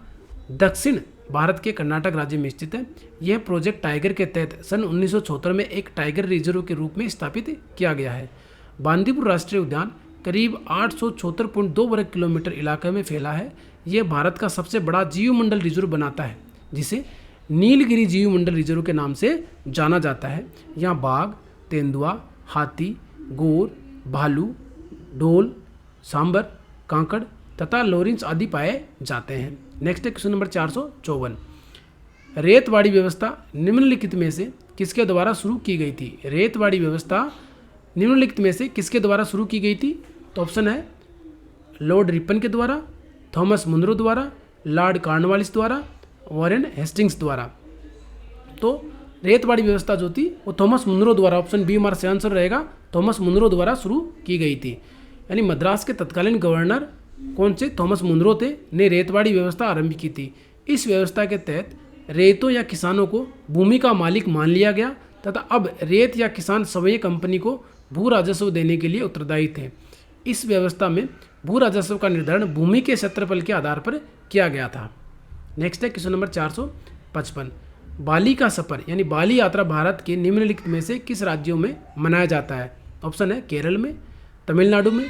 दक्षिण भारत के कर्नाटक राज्य में स्थित है। यह प्रोजेक्ट टाइगर के तहत सन 1976 में एक टाइगर रिजर्व के रूप में स्थापित किया गया है। बांदीपुर राष्ट्रीय उद्यान करीब 876.2 वर्ग किलोमीटर इलाके में फैला है। यह भारत का सबसे बड़ा जीवमंडल रिजर्व बनाता है, जिसे नीलगिरी जीवमंडल रिजर्व के नाम से जाना जाता है। यहाँ बाघ, तेंदुआ, हाथी, गोर, भालू, ढोल, सांबर, कांकड़ तथा लॉरेंस आदि पाए जाते हैं। नेक्स्ट है क्वेश्चन नंबर 454। रेतवाड़ी व्यवस्था निम्नलिखित में से किसके द्वारा शुरू की गई थी? रेतवाड़ी व्यवस्था निम्नलिखित में से किसके द्वारा शुरू की गई थी? तो ऑप्शन है लॉर्ड रिपन के द्वारा, थॉमस मुनरो द्वारा, लॉर्ड कॉर्नवालिस द्वारा, वॉरेन हेस्टिंग्स द्वारा। तो रेतवाड़ी व्यवस्था जो थी वो थॉमस मुनरो द्वारा, ऑप्शन बी हमारा सही आंसर रहेगा, थॉमस मुनरो द्वारा शुरू की गई थी। यानी मद्रास के तत्कालीन गवर्नर कौन से? थॉमस मुनरो थे, ने रेतवाड़ी व्यवस्था आरंभ की थी। इस व्यवस्था के तहत रेतों या किसानों को भूमि का मालिक मान लिया गया तथा अब रेत या किसान सवै कंपनी को भू राजस्व देने के लिए उत्तरदायी थे। इस व्यवस्था में भू राजस्व का निर्धारण भूमि के क्षेत्रफल के आधार पर किया गया था। नेक्स्ट है क्वेश्चन नंबर 455। बाली का सफर यानी बाली यात्रा भारत के निम्नलिखित में से किस राज्यों में मनाया जाता है? ऑप्शन है केरल में, तमिलनाडु में,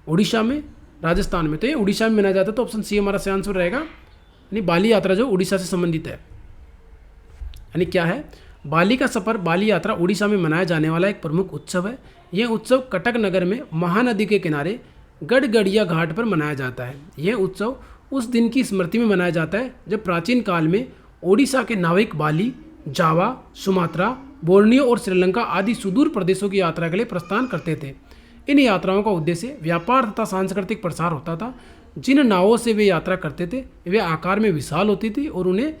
उड़ीसा में, राजस्थान में। तो ये उड़ीसा में मनाया जाता है, तो ऑप्शन सी हमारा सही आंसर रहेगा। यानी बाली यात्रा जो उड़ीसा से संबंधित है। यानी क्या है? बाली का सफर, बाली यात्रा उड़ीसा में मनाया जाने वाला एक प्रमुख उत्सव है। यह उत्सव कटक नगर में महानदी के किनारे गड़गड़िया घाट पर मनाया जाता है। यह उत्सव उस दिन की स्मृति में मनाया जाता है जब प्राचीन काल में ओडिशा के नाविक बाली, जावा, सुमात्रा, बोर्नियो और श्रीलंका आदि सुदूर प्रदेशों की यात्रा के लिए प्रस्थान करते थे। इन यात्राओं का उद्देश्य व्यापार तथा सांस्कृतिक प्रसार होता था। जिन नावों से वे यात्रा करते थे वे आकार में विशाल होती थी और उन्हें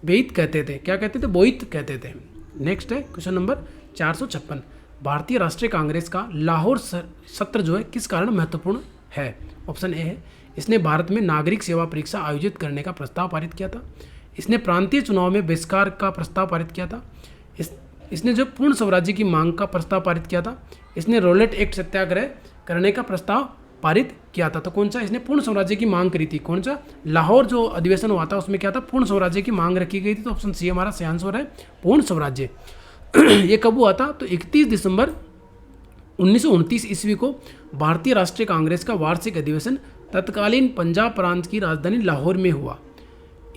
बोइत कहते थे। क्या कहते थे? बोइत कहते थे। नेक्स्ट है क्वेश्चन नंबर 456। भारतीय राष्ट्रीय कांग्रेस का लाहौर सत्र जो है किस कारण महत्वपूर्ण है? ऑप्शन ए है इसने भारत में नागरिक सेवा परीक्षा आयोजित करने का प्रस्ताव पारित किया था। इसने प्रांतीय चुनाव में बहिष्कार का प्रस्ताव पारित किया था। इसने जो पूर्ण स्वराज्य की मांग का प्रस्ताव पारित किया था। इसने रोलेट एक्ट सत्याग्रह करने का प्रस्ताव पारित किया था। तो कौन सा? इसने पूर्ण स्वराज्य की मांग करी थी। कौन सा? लाहौर जो अधिवेशन हुआ था उसमें क्या था? पूर्ण स्वराज्य की मांग रखी गई थी। तो ऑप्शन सी हमारा सही आंसर है, पूर्ण स्वराज्य। ये कब हुआ था? तो 31 दिसंबर 1929 ईस्वी को भारतीय राष्ट्रीय कांग्रेस का वार्षिक अधिवेशन तत्कालीन पंजाब प्रांत की राजधानी लाहौर में हुआ।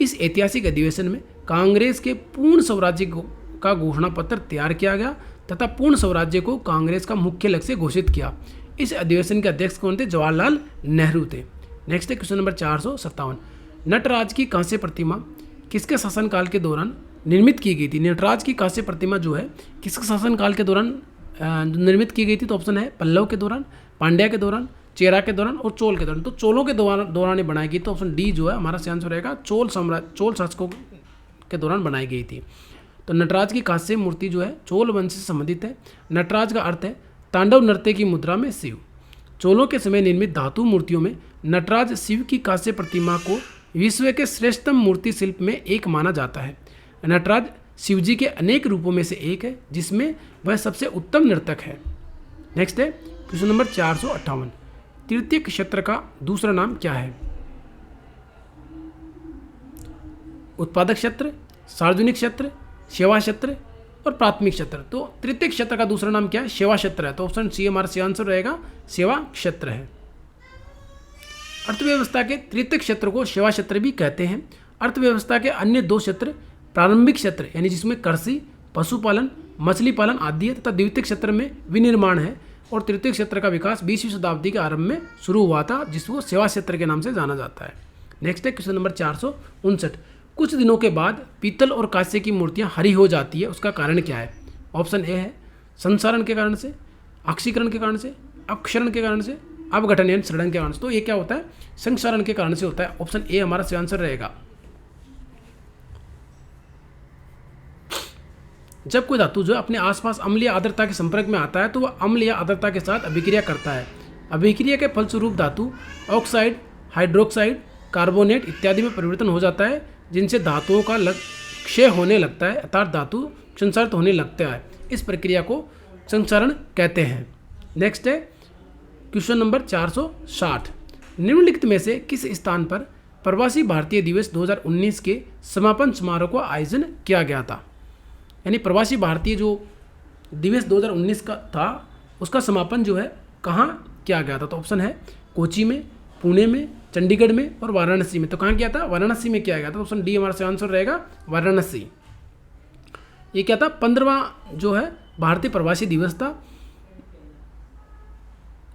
इस ऐतिहासिक अधिवेशन में कांग्रेस के पूर्ण स्वराज्य का घोषणा पत्र तैयार किया गया तथा पूर्ण स्वराज्य को कांग्रेस का मुख्य लक्ष्य घोषित किया। इस अधिवेशन के अध्यक्ष कौन थे? जवाहरलाल नेहरू थे। नेक्स्ट है क्वेश्चन नंबर 457। नटराज की कांस्य प्रतिमा किसके शासनकाल के दौरान निर्मित की गई थी? नटराज की कांस्य प्रतिमा जो है किसके शासनकाल के दौरान निर्मित की गई थी? तो ऑप्शन है पल्लव के दौरान, पांड्या के दौरान, चेरा के दौरान और चोल के दौरान। तो चोलों के दौरान बनाई गई। तो ऑप्शन डी जो है हमारा सही आंसर रहेगा, चोल शासकों के दौरान बनाई गई थी। तो नटराज की कांस्य मूर्ति जो है चोल वंश से संबंधित है। नटराज का अर्थ है तांडव नृत्य की मुद्रा में शिव। चोलों के समय निर्मित धातु मूर्तियों में नटराज शिव की कांस्य प्रतिमा को विश्व के श्रेष्ठतम मूर्ति शिल्प में एक माना जाता है। नटराज शिव जी के अनेक रूपों में से एक है जिसमें वह सबसे उत्तम नर्तक है। नेक्स्ट है क्वेश्चन नंबर 458। तृतीय क्षेत्र का दूसरा नाम क्या है? उत्पादक क्षेत्र, सार्वजनिक क्षेत्र, सेवा क्षेत्र और प्राथमिक क्षेत्र। तो तृतीय क्षेत्र का दूसरा नाम क्या है? सेवा क्षेत्र है। तो ऑप्शन सी हमारा सही आंसर रहेगा, सेवा क्षेत्र है। अर्थव्यवस्था के तृतीय क्षेत्र को सेवा क्षेत्र भी कहते हैं। अर्थव्यवस्था के अन्य दो क्षेत्र प्रारंभिक क्षेत्र यानी जिसमें कृषि, पशुपालन, मछली पालन आदि है तथा द्वितीय क्षेत्र में विनिर्माण है। और तृतीय क्षेत्र का विकास 20वीं शताब्दी के आरंभ में शुरू हुआ था जिसको सेवा क्षेत्र के नाम से जाना जाता है। नेक्स्ट है क्वेश्चन नंबर 459। कुछ दिनों के बाद पीतल और कांस्य की मूर्तियां हरी हो जाती है, उसका कारण क्या है? ऑप्शन ए है संसारण के कारण से, ऑक्सीकरण के कारण से, अपक्षरण के कारण से, अपघटन यानी सड़न के कारण से। तो ये क्या होता है? संसारण के कारण से होता है। ऑप्शन ए हमारा सही आंसर रहेगा। जब कोई धातु जो है अपने आसपास अम्ल या आर्द्रता के संपर्क में आता है तो वह अम्ल या आर्द्रता के साथ अभिक्रिया करता है। अभिक्रिया के फलस्वरूप धातु ऑक्साइड, हाइड्रोक्साइड, कार्बोनेट इत्यादि में परिवर्तन हो जाता है जिनसे धातुओं का क्षय होने लगता है अर्थात धातु संसारित होने लगता है। इस प्रक्रिया को संसारण कहते हैं। नेक्स्ट है क्वेश्चन नंबर 460। निम्नलिखित में से किस स्थान पर प्रवासी भारतीय दिवस 2019 के समापन समारोह का आयोजन किया गया था? यानी प्रवासी भारतीय जो दिवस 2019 का था उसका समापन जो है कहाँ किया गया था? तो ऑप्शन है कोची में, पुणे में, चंडीगढ़ में और वाराणसी में। तो कहाँ किया था? वाराणसी में किया गया था। ऑप्शन डी हमारा सही आंसर रहेगा, वाराणसी। ये क्या था? 15वां जो है भारतीय प्रवासी दिवस था।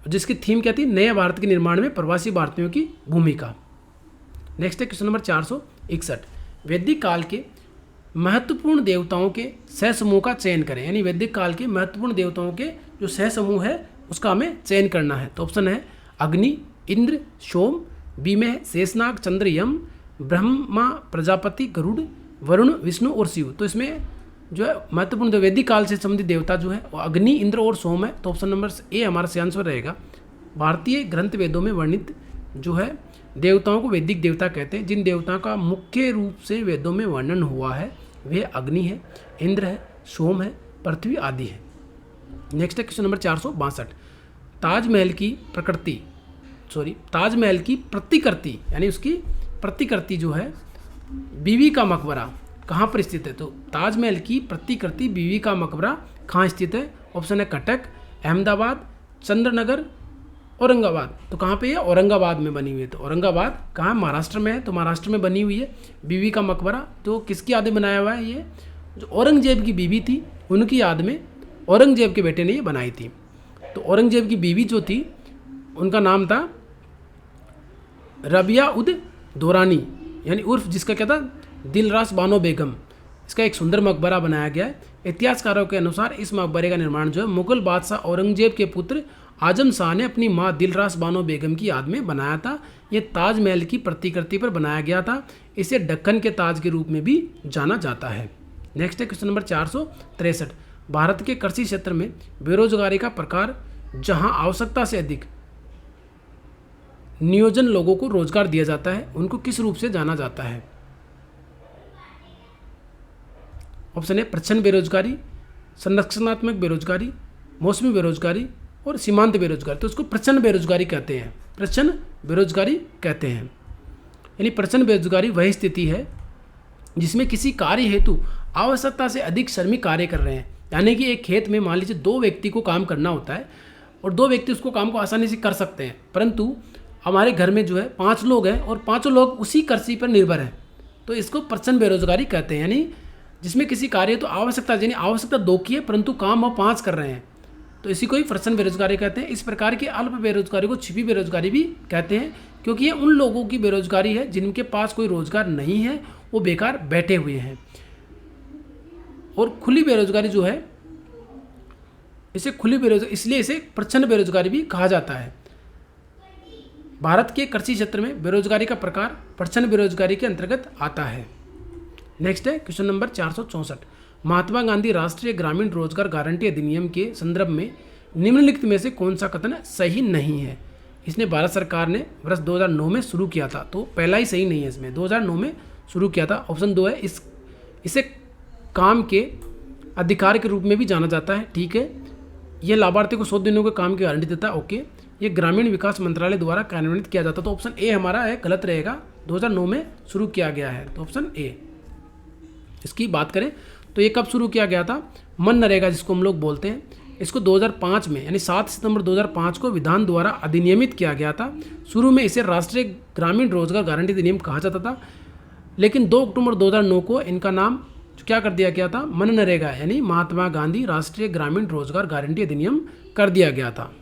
जिसकी थीम क्या थी, नए भारत के निर्माण में प्रवासी भारतीयों की भूमिका। नेक्स्ट है क्वेश्चन नंबर 461, वैदिक काल के महत्वपूर्ण देवताओं के सह समूह का चयन करें। यानी वैदिक काल के महत्वपूर्ण देवताओं के जो सह समूह है उसका हमें चयन करना है। तो ऑप्शन है अग्नि, इंद्र, सोम, बी में है शेषनाग, चंद्र, यम, ब्रह्मा, प्रजापति, गरुड़, वरुण, विष्णु और शिव। तो इसमें जो है महत्वपूर्ण जो वैदिक काल से संबंधित देवता जो है वो अग्नि, इंद्र और सोम है। तो ऑप्शन नंबर ए हमारा सही आंसर रहेगा। भारतीय ग्रंथ वेदों में वर्णित जो है देवताओं को वैदिक देवता कहते हैं। जिन देवताओं का मुख्य रूप से वेदों में वर्णन हुआ है वे अग्नि है, इंद्र है, सोम है, पृथ्वी आदि है। नेक्स्ट है क्वेश्चन नंबर 462, ताजमहल की प्रतिकृति यानी उसकी प्रतिकृति जो है बीवी का मकबरा कहाँ पर स्थित है। तो ताजमहल की प्रतिकृति बीवी का मकबरा कहाँ स्थित है। ऑप्शन है कटक, अहमदाबाद, चंद्रनगर, औरंगाबाद। तो कहाँ पे है, औरंगाबाद में बनी हुई है। तो औरंगाबाद कहाँ, महाराष्ट्र में है। तो महाराष्ट्र में बनी हुई है बीवी का मकबरा। तो किसकी याद में बनाया हुआ है, ये जो औरंगजेब की बीवी थी उनकी याद में औरंगजेब के बेटे ने ये बनाई थी। तो औरंगजेब की बीवी जो थी उनका नाम था रबिया उद दौरानी, यानी उर्फ जिसका क्या था दिलरास बानो बेगम। इसका एक सुंदर मकबरा बनाया गया है। इतिहासकारों के अनुसार इस मकबरे का निर्माण जो है मुगल बादशाह औरंगजेब के पुत्र आजम शाह ने अपनी माँ दिलरास बानो बेगम की याद में बनाया था। ये ताजमहल की प्रतिकृति पर बनाया गया था। इसे दक्कन के ताज के रूप में भी जाना जाता है। नेक्स्ट है क्वेश्चन नंबर 463, भारत के कृषि क्षेत्र में बेरोजगारी का प्रकार जहां आवश्यकता से अधिक नियोजन लोगों को रोजगार दिया जाता है उनको किस रूप से जाना जाता है। ऑप्शन है प्रच्छन्न बेरोजगारी, संरक्षणात्मक बेरोजगारी, मौसमी बेरोजगारी और सीमांत बेरोजगारी। तो उसको प्रच्छन्न बेरोजगारी कहते हैं, प्रच्छन्न बेरोजगारी कहते हैं। यानी प्रच्छन्न बेरोजगारी वह स्थिति है जिसमें किसी कार्य हेतु आवश्यकता से अधिक श्रमिक कार्य कर रहे हैं। यानी कि एक खेत में मान लीजिए 2 व्यक्ति को काम करना होता है और 2 व्यक्ति उसको काम को आसानी से कर सकते हैं, परंतु हमारे घर में जो है 5 लोग हैं और 5 लोग उसी कृषि पर निर्भर हैं। तो इसको प्रच्छन्न बेरोजगारी कहते हैं। यानी जिसमें किसी कार्य तो आवश्यकता यानी आवश्यकता 2 की है परंतु काम वो 5 कर रहे हैं, तो इसी को ही प्रच्छन्न बेरोजगारी कहते हैं। इस प्रकार की अल्प बेरोजगारी को छिपी बेरोजगारी भी कहते हैं, क्योंकि ये उन लोगों की बेरोजगारी है जिनके पास कोई रोजगार नहीं है, वो बेकार बैठे हुए हैं। और खुली बेरोजगारी जो है इसे खुली बेरोजगारी, इसलिए इसे प्रच्छन्न बेरोजगारी भी कहा जाता है। भारत के कृषि क्षेत्र में बेरोजगारी का प्रकार प्रच्छन्न बेरोजगारी के अंतर्गत आता है। नेक्स्ट है क्वेश्चन नंबर 464, महात्मा गांधी राष्ट्रीय ग्रामीण रोजगार गारंटी अधिनियम के संदर्भ में निम्नलिखित में से कौन सा कथन सही नहीं है। इसने भारत सरकार ने वर्ष 2009 में शुरू किया था, तो पहला ही सही नहीं है, इसमें 2009 में शुरू किया था। ऑप्शन 2 है इसे काम के अधिकार के रूप में भी जाना जाता है। ठीक है, यह लाभार्थी को 100 दिनों के काम की गारंटी देता है। ओके, ये ग्रामीण विकास मंत्रालय द्वारा कार्यान्वित किया जाता है। तो ऑप्शन ए हमारा है गलत रहेगा, 2009 में शुरू किया गया है। तो ऑप्शन ए। इसकी बात करें तो ये कब शुरू किया गया था, मनरेगा जिसको हम लोग बोलते हैं, इसको 2005 में यानी 7 सितंबर 2005 को विधान द्वारा अधिनियमित किया गया था। शुरू में इसे राष्ट्रीय ग्रामीण रोजगार गारंटी अधिनियम कहा जाता था, लेकिन 2 अक्टूबर 2009 को इनका नाम क्या कर दिया गया था, मनरेगा यानी महात्मा गांधी राष्ट्रीय ग्रामीण रोजगार गारंटी अधिनियम कर दिया गया था।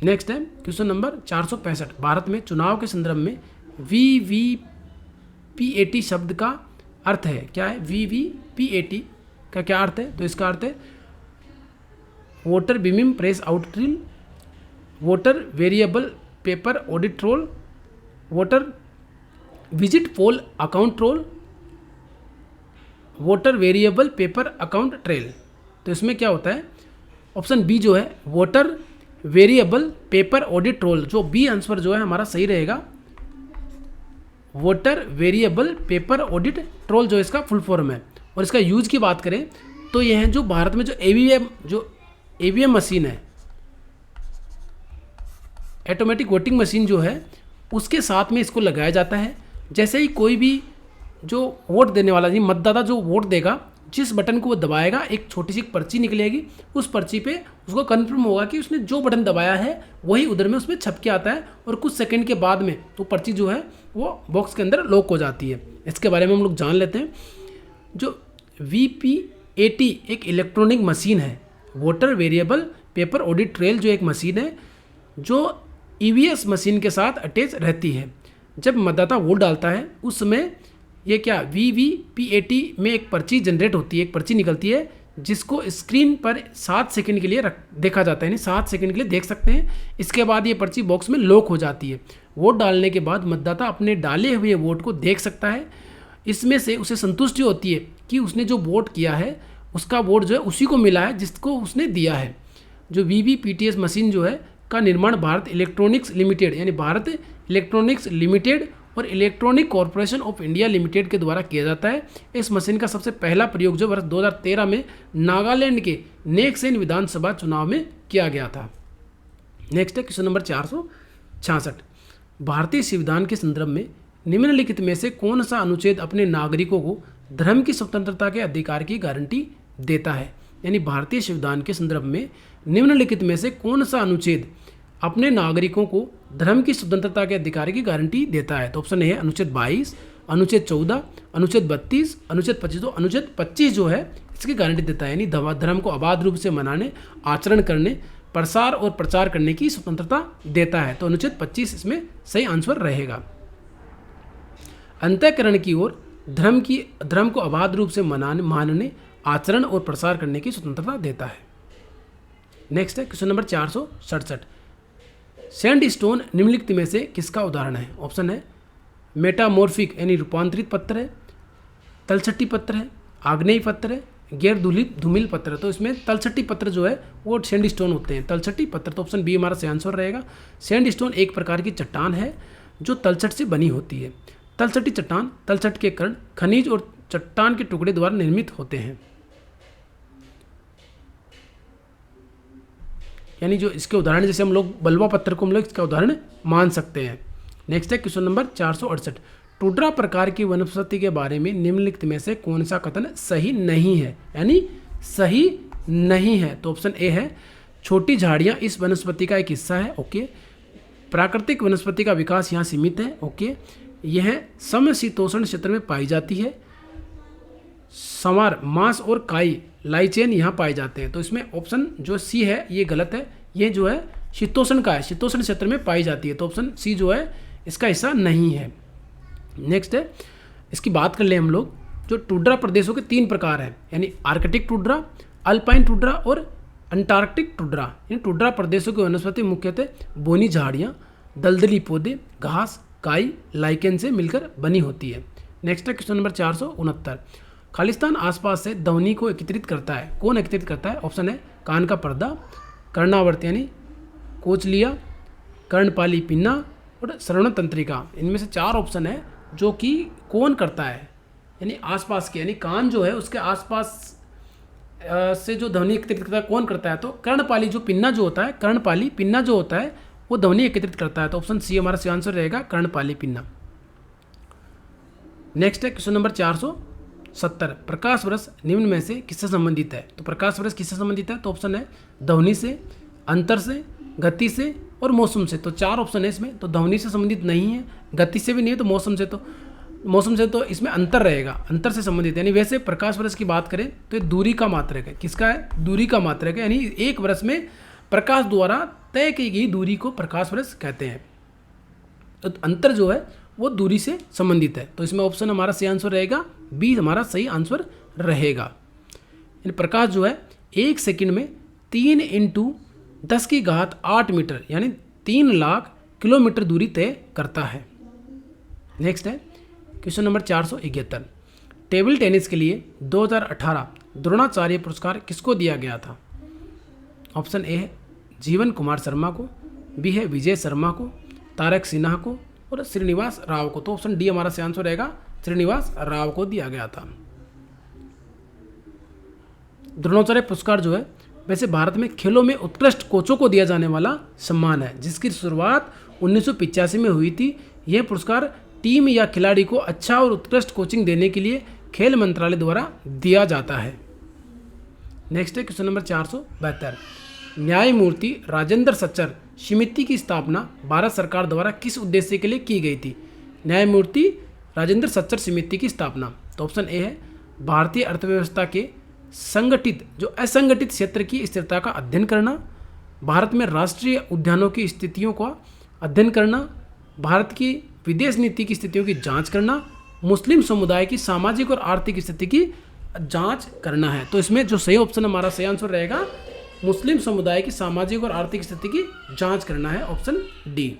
नेक्स्ट है क्वेश्चन नंबर 465, भारत में चुनाव के संदर्भ में VVPAT शब्द का अर्थ है क्या है। VVPAT का क्या अर्थ है, तो इसका अर्थ है voter beaming press out trail, voter variable paper audit roll, voter visit poll account roll, voter variable paper account trail. तो इसमें क्या होता है, ऑप्शन बी जो है voter variable paper audit roll, जो बी आंसर जो है हमारा सही रहेगा। Voter variable paper audit roll जो इसका फुल फॉर्म है। और इसका यूज की बात करें तो यह है जो भारत में जो ईवीएम मशीन है, ऑटोमेटिक वोटिंग मशीन जो है, उसके साथ में इसको लगाया जाता है। जैसे ही कोई भी जो वोट देने वाला जी मतदाता जो वोट देगा, जिस बटन को वो दबाएगा एक छोटी सी पर्ची निकलेगी, उस पर्ची पे उसको कंफर्म होगा कि उसने जो बटन दबाया है वही उधर में उसमें छप के आता है, और कुछ सेकंड के बाद में वो पर्ची जो है वो बॉक्स के अंदर लॉक हो जाती है। इसके बारे में हम लोग जान लेते हैं। जो VPAT एक इलेक्ट्रॉनिक मशीन है voter variable paper audit trail जो एक मशीन है जो ईवीएस मशीन के साथ अटैच रहती है। जब मतदाता वोट डालता है उस समय ये क्या वीवीपीएटी में एक पर्ची जनरेट होती है, एक पर्ची निकलती है जिसको स्क्रीन पर 7 सेकंड के लिए देखा जाता है, यानी 7 सेकंड के लिए देख सकते हैं। इसके बाद ये पर्ची बॉक्स में लॉक हो जाती है। वोट डालने के बाद मतदाता अपने डाले हुए वोट को देख सकता है। इसमें से उसे संतुष्टि होती है कि उसने जो वोट किया है उसका वोट जो है उसी को मिला है जिसको उसने दिया है। जो वीवीपीटीएस मशीन जो है का निर्माण भारत इलेक्ट्रॉनिक्स लिमिटेड यानी भारत इलेक्ट्रॉनिक्स लिमिटेड और electronic corporation of India limited के द्वारा किया जाता है। इस मशीन का सबसे पहला प्रयोग जो वर्ष 2013 में नागालैंड के नेक्सेन विधानसभा चुनाव में किया गया था। नेक्स्ट है क्वेश्चन नंबर 466। भारतीय संविधान के संदर्भ में निम्नलिखित में से कौन सा अनुच्छेद अपने नागरिकों को धर्म की स्वतंत्रता के अधिकार की गारंटी देता है? यानी भारतीय संविधान के संदर्भ में निम्नलिखित में से कौन सा अनुच्छेद अपने नागरिकों को धर्म की स्वतंत्रता के अधिकार की गारंटी देता है? तो ऑप्शन ए है अनुच्छेद 22, अनुच्छेद 14, अनुच्छेद 32, अनुच्छेद 25। तो अनुच्छेद 25 जो है इसकी गारंटी देता है, यानी धर्म को अबाध रूप से मनाने, आचरण करने, प्रसार और प्रचार करने की स्वतंत्रता देता है। तो अनुच्छेद 25 इसमें सही आंसर रहेगा। अंतःकरण की ओर धर्म को अबाध रूप से मानने, आचरण और प्रसार करने की स्वतंत्रता देता है। नेक्स्ट है क्वेश्चन नंबर 467। सैंडस्टोन निम्नलिखित में से किसका उदाहरण है? ऑप्शन है मेटामॉर्फिक यानी रूपांतरित पत्थर है, तलछटी पत्थर है, आग्नेय पत्थर है, गैर धूमिल पत्थर है। तो इसमें तलछटी पत्थर जो है वो सैंडस्टोन होते हैं, तलछटी पत्थर। तो ऑप्शन बी हमारा सही आंसर रहेगा। सैंडस्टोन एक प्रकार की चट्टान है जो तलछट से बनी होती है। तलछटी चट्टान, तलछट के कण खनिज और चट्टान के टुकड़े द्वारा निर्मित होते हैं। यानी जो इसके उदाहरण जैसे हम लोग बलुआ पत्थर को हम लोग इसका उदाहरण मान सकते हैं। नेक्स्ट है क्वेश्चन नंबर 468। टुड्रा प्रकार की वनस्पति के बारे में निम्नलिखित में से कौन सा कथन सही नहीं है? यानी सही नहीं है। तो ऑप्शन ए है छोटी झाड़ियाँ इस वनस्पति का एक हिस्सा है। ओके। प्राकृतिक वनस्पति का विकास यहाँ सीमित है। ओके। यह समशीतोष्ण क्षेत्र में पाई जाती है। संवार, मांस और काई लाइचेन यहाँ पाए जाते हैं। तो इसमें ऑप्शन जो सी है ये गलत है। ये जो है शीतोष्ण का है, शीतोष्ण क्षेत्र में पाई जाती है। तो ऑप्शन सी जो है इसका हिस्सा नहीं है। नेक्स्ट है, इसकी बात कर ले हम लोग। जो टुड्रा प्रदेशों के 3 प्रकार हैं, यानी आर्कटिक टुड्रा, अल्पाइन टुड्रा और अंटार्कटिक टुड्रा। यानी टुड्रा प्रदेशों की वनस्पति मुख्यतः बोनी झाड़ियाँ, दलदली पौधे, घास, काई, लाइकेन से मिलकर बनी होती है। नेक्स्ट है क्वेश्चन नंबर 469। खालिस्तान आसपास से ध्वनि को एकत्रित करता है। कौन एकत्रित करता है? ऑप्शन है कान का पर्दा, कर्णावर्त यानी कोचलिया, कर्णपाली पिन्ना और श्रवण तंत्रिका। इनमें से 4 ऑप्शन है जो कि कौन करता है, यानी आसपास के, यानी कान जो है उसके आसपास से जो ध्वनि एकत्रित करता है कौन करता है? तो कर्णपाली जो पिन्ना जो होता है, कर्णपाली पिन्ना जो होता है वो ध्वनि एकत्रित करता है। तो ऑप्शन सी हमारा सही आंसर रहेगा, कर्णपाली पिन्ना। नेक्स्ट है क्वेश्चन नंबर 470। प्रकाश वर्ष निम्न में से किससे संबंधित है? तो प्रकाश वर्ष किससे संबंधित है? तो ऑप्शन है ध्वनि से, अंतर से, गति से और मौसम से। तो 4 ऑप्शन है इसमें। तो ध्वनि से संबंधित नहीं है, गति से भी नहीं है, तो मौसम से तो इसमें अंतर रहेगा, अंतर से संबंधित। यानी वैसे प्रकाश वर्ष की बात करें तो ये दूरी का मात्रक है। किसका है? दूरी का मात्रक है। यानी एक वर्ष में प्रकाश द्वारा तय की गई दूरी को प्रकाश वर्ष कहते हैं। तो अंतर जो है वो दूरी से संबंधित है। तो इसमें ऑप्शन हमारा सही आंसर रहेगा, बी हमारा सही आंसर रहेगा। यानी प्रकाश जो है 1 सेकंड में 3 × 10⁸ मीटर यानी 3 लाख किलोमीटर दूरी तय करता है। नेक्स्ट है क्वेश्चन नंबर 471। टेबल टेनिस के लिए 2018 द्रोणाचार्य पुरस्कार किसको दिया गया था? ऑप्शन ए है जीवन कुमार शर्मा को, बी है विजय शर्मा को, तारक सिन्हा को और श्रीनिवास राव को। तो ऑप्शन डी हमारा सही आंसर रहेगा, श्रीनिवास राव को दिया गया था। द्रोणाचार्य पुरस्कार जो है वैसे भारत में खेलों में उत्कृष्ट कोचों को दिया जाने वाला सम्मान है, जिसकी शुरुआत 1985 में हुई थी। यह पुरस्कार टीम या खिलाड़ी को अच्छा और उत्कृष्ट कोचिंग देने के लिए खेल मंत्रालय द्वारा दिया जाता है। नेक्स्ट है क्वेश्चन नंबर 472। न्यायमूर्ति राजेंद्र सच्चर समिति की स्थापना भारत सरकार द्वारा किस उद्देश्य के लिए की गई थी? न्यायमूर्ति राजेंद्र सच्चर समिति की स्थापना। तो ऑप्शन ए है भारतीय अर्थव्यवस्था के संगठित जो असंगठित क्षेत्र की स्थिरता का अध्ययन करना, भारत में राष्ट्रीय उद्यानों की स्थितियों का अध्ययन करना, भारत की विदेश नीति की स्थितियों की जांच करना, मुस्लिम समुदाय की सामाजिक और आर्थिक स्थिति की जांच करना है। तो इसमें जो सही ऑप्शन हमारा सही आंसर रहेगा मुस्लिम समुदाय की सामाजिक और आर्थिक स्थिति की जांच करना है, ऑप्शन डी।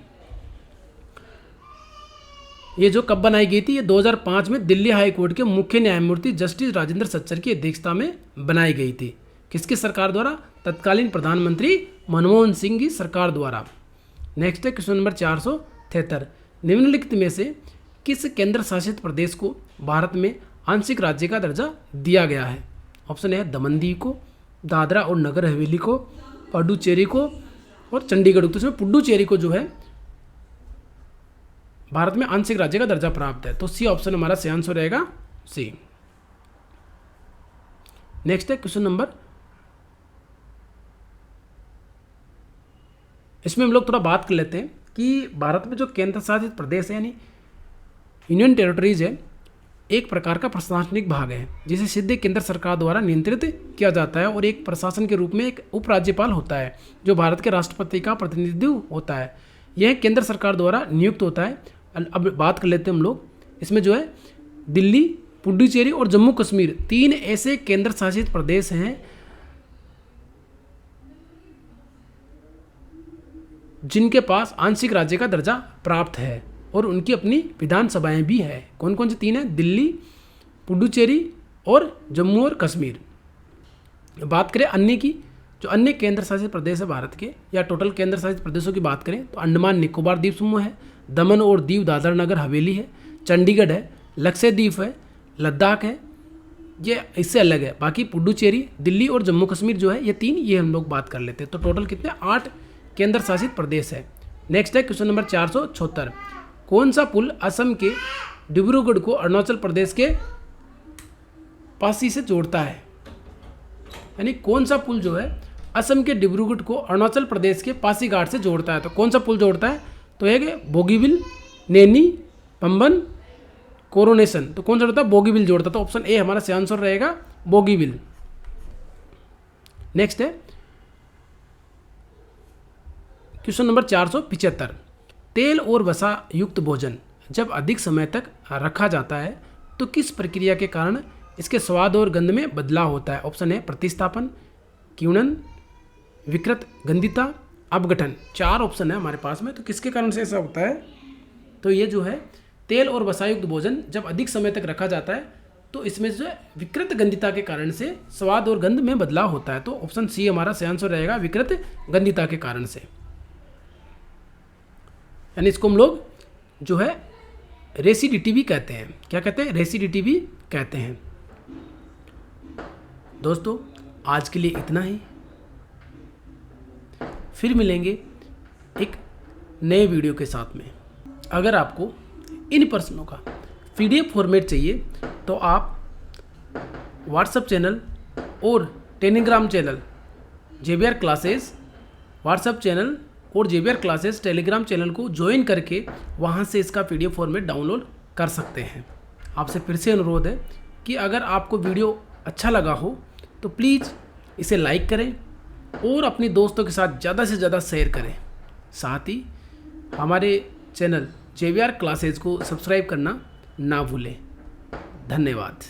ये जो कब बनाई गई थी, ये 2005 में दिल्ली हाई कोर्ट के मुख्य न्यायमूर्ति जस्टिस राजेंद्र सच्चर की अध्यक्षता में बनाई गई थी। किसकी सरकार द्वारा? तत्कालीन प्रधानमंत्री मनमोहन सिंह की सरकार द्वारा। नेक्स्ट है क्वेश्चन नंबर 473, निम्नलिखित में से किस केंद्र शासित प्रदेश को भारत में आंशिक राज्य का दर्जा दिया गया है? ऑप्शन है दमन दीव को, दादरा और नगर हवेली को, पुडुचेरी को और चंडीगढ़ को। तो इसमें पुडुचेरी को जो है भारत में आंशिक राज्य का दर्जा प्राप्त है। तो सी ऑप्शन हमारा सही आंसर रहेगा, सी। नेक्स्ट है क्वेश्चन नंबर, इसमें हम लोग थोड़ा बात कर लेते हैं कि भारत में जो केंद्र शासित प्रदेश है यानी यूनियन टेरिटरीज है, एक प्रकार का प्रशासनिक भाग है जिसे सीधे केंद्र सरकार द्वारा नियंत्रित किया जाता है और एक प्रशासन के रूप में एक उपराज्यपाल होता है जो भारत के राष्ट्रपति का प्रतिनिधित्व होता है। यह केंद्र सरकार द्वारा नियुक्त होता है। अब बात कर लेते हैं हम लोग, इसमें जो है दिल्ली, पुडुचेरी और जम्मू कश्मीर 3 ऐसे केंद्र शासित प्रदेश हैं जिनके पास आंशिक राज्य का दर्जा प्राप्त है और उनकी अपनी विधानसभाएं भी है। कौन कौन से 3 हैं? दिल्ली, पुडुचेरी और जम्मू और कश्मीर। बात करें अन्य की, जो अन्य केंद्र शासित प्रदेश है भारत के या टोटल केंद्र शासित प्रदेशों की बात करें तो अंडमान निकोबार द्वीप समूह है, दमन और दीव दादरा नगर हवेली है, चंडीगढ़ है, लक्षद्वीप है, लद्दाख है, ये इससे अलग है। बाकी पुडुचेरी, दिल्ली और जम्मू कश्मीर जो है ये 3, ये हम लोग बात कर लेते हैं। तो टोटल कितने? 8 केंद्र शासित प्रदेश है। नेक्स्ट है क्वेश्चन नंबर 476, कौन सा पुल असम के डिब्रूगढ़ को अरुणाचल प्रदेश के पासी से जोड़ता है? यानी कौन सा पुल जो है असम के डिब्रूगढ़ को अरुणाचल प्रदेश के पासीघाट से जोड़ता है? तो कौन सा पुल जोड़ता है? तो एक बोगीबिल, नैनी, पंबन, कोरोनेशन। तो कौन सा जोड़ता है? बोगीबिल जोड़ता है। तो ऑप्शन ए हमारा सही आंसर रहेगा, बोगीबिल। नेक्स्ट है क्वेश्चन नंबर 475, तेल और वसा युक्त भोजन जब अधिक समय तक रखा जाता है तो किस प्रक्रिया के कारण इसके स्वाद और गंध में बदलाव होता है? ऑप्शन है प्रतिस्थापन, किण्वन, विकृत गंधिता, अपघटन। 4 ऑप्शन है हमारे पास में। तो किसके कारण से ऐसा होता है? तो ये जो है तेल और वसायुक्त भोजन जब अधिक समय तक रखा जाता है तो इसमें जो है विकृत गंधिता के कारण से स्वाद और गंध में बदलाव होता है। तो ऑप्शन सी हमारा सही आंसर रहेगा, विकृत गंधिता के कारण से। यानी इसको हम लोग जो है रेसिडिटी भी कहते हैं। क्या कहते हैं? रेसिडिटी भी कहते हैं। दोस्तों आज के लिए इतना ही, फिर मिलेंगे एक नए वीडियो के साथ में। अगर आपको इन प्रश्नों का PDF फॉर्मेट चाहिए तो आप व्हाट्सएप चैनल और Telegram channel JBR classes WhatsApp channel और JBR क्लासेस टेलीग्राम चैनल को ज्वाइन करके वहाँ से इसका PDF फॉर्मेट डाउनलोड कर सकते हैं। आपसे फिर से अनुरोध है कि अगर आपको वीडियो अच्छा लगा हो तो प्लीज़ इसे लाइक करें और अपने दोस्तों के साथ ज़्यादा से ज़्यादा शेयर करें। साथ ही हमारे चैनल JBR क्लासेस को सब्सक्राइब करना ना भूलें। धन्यवाद।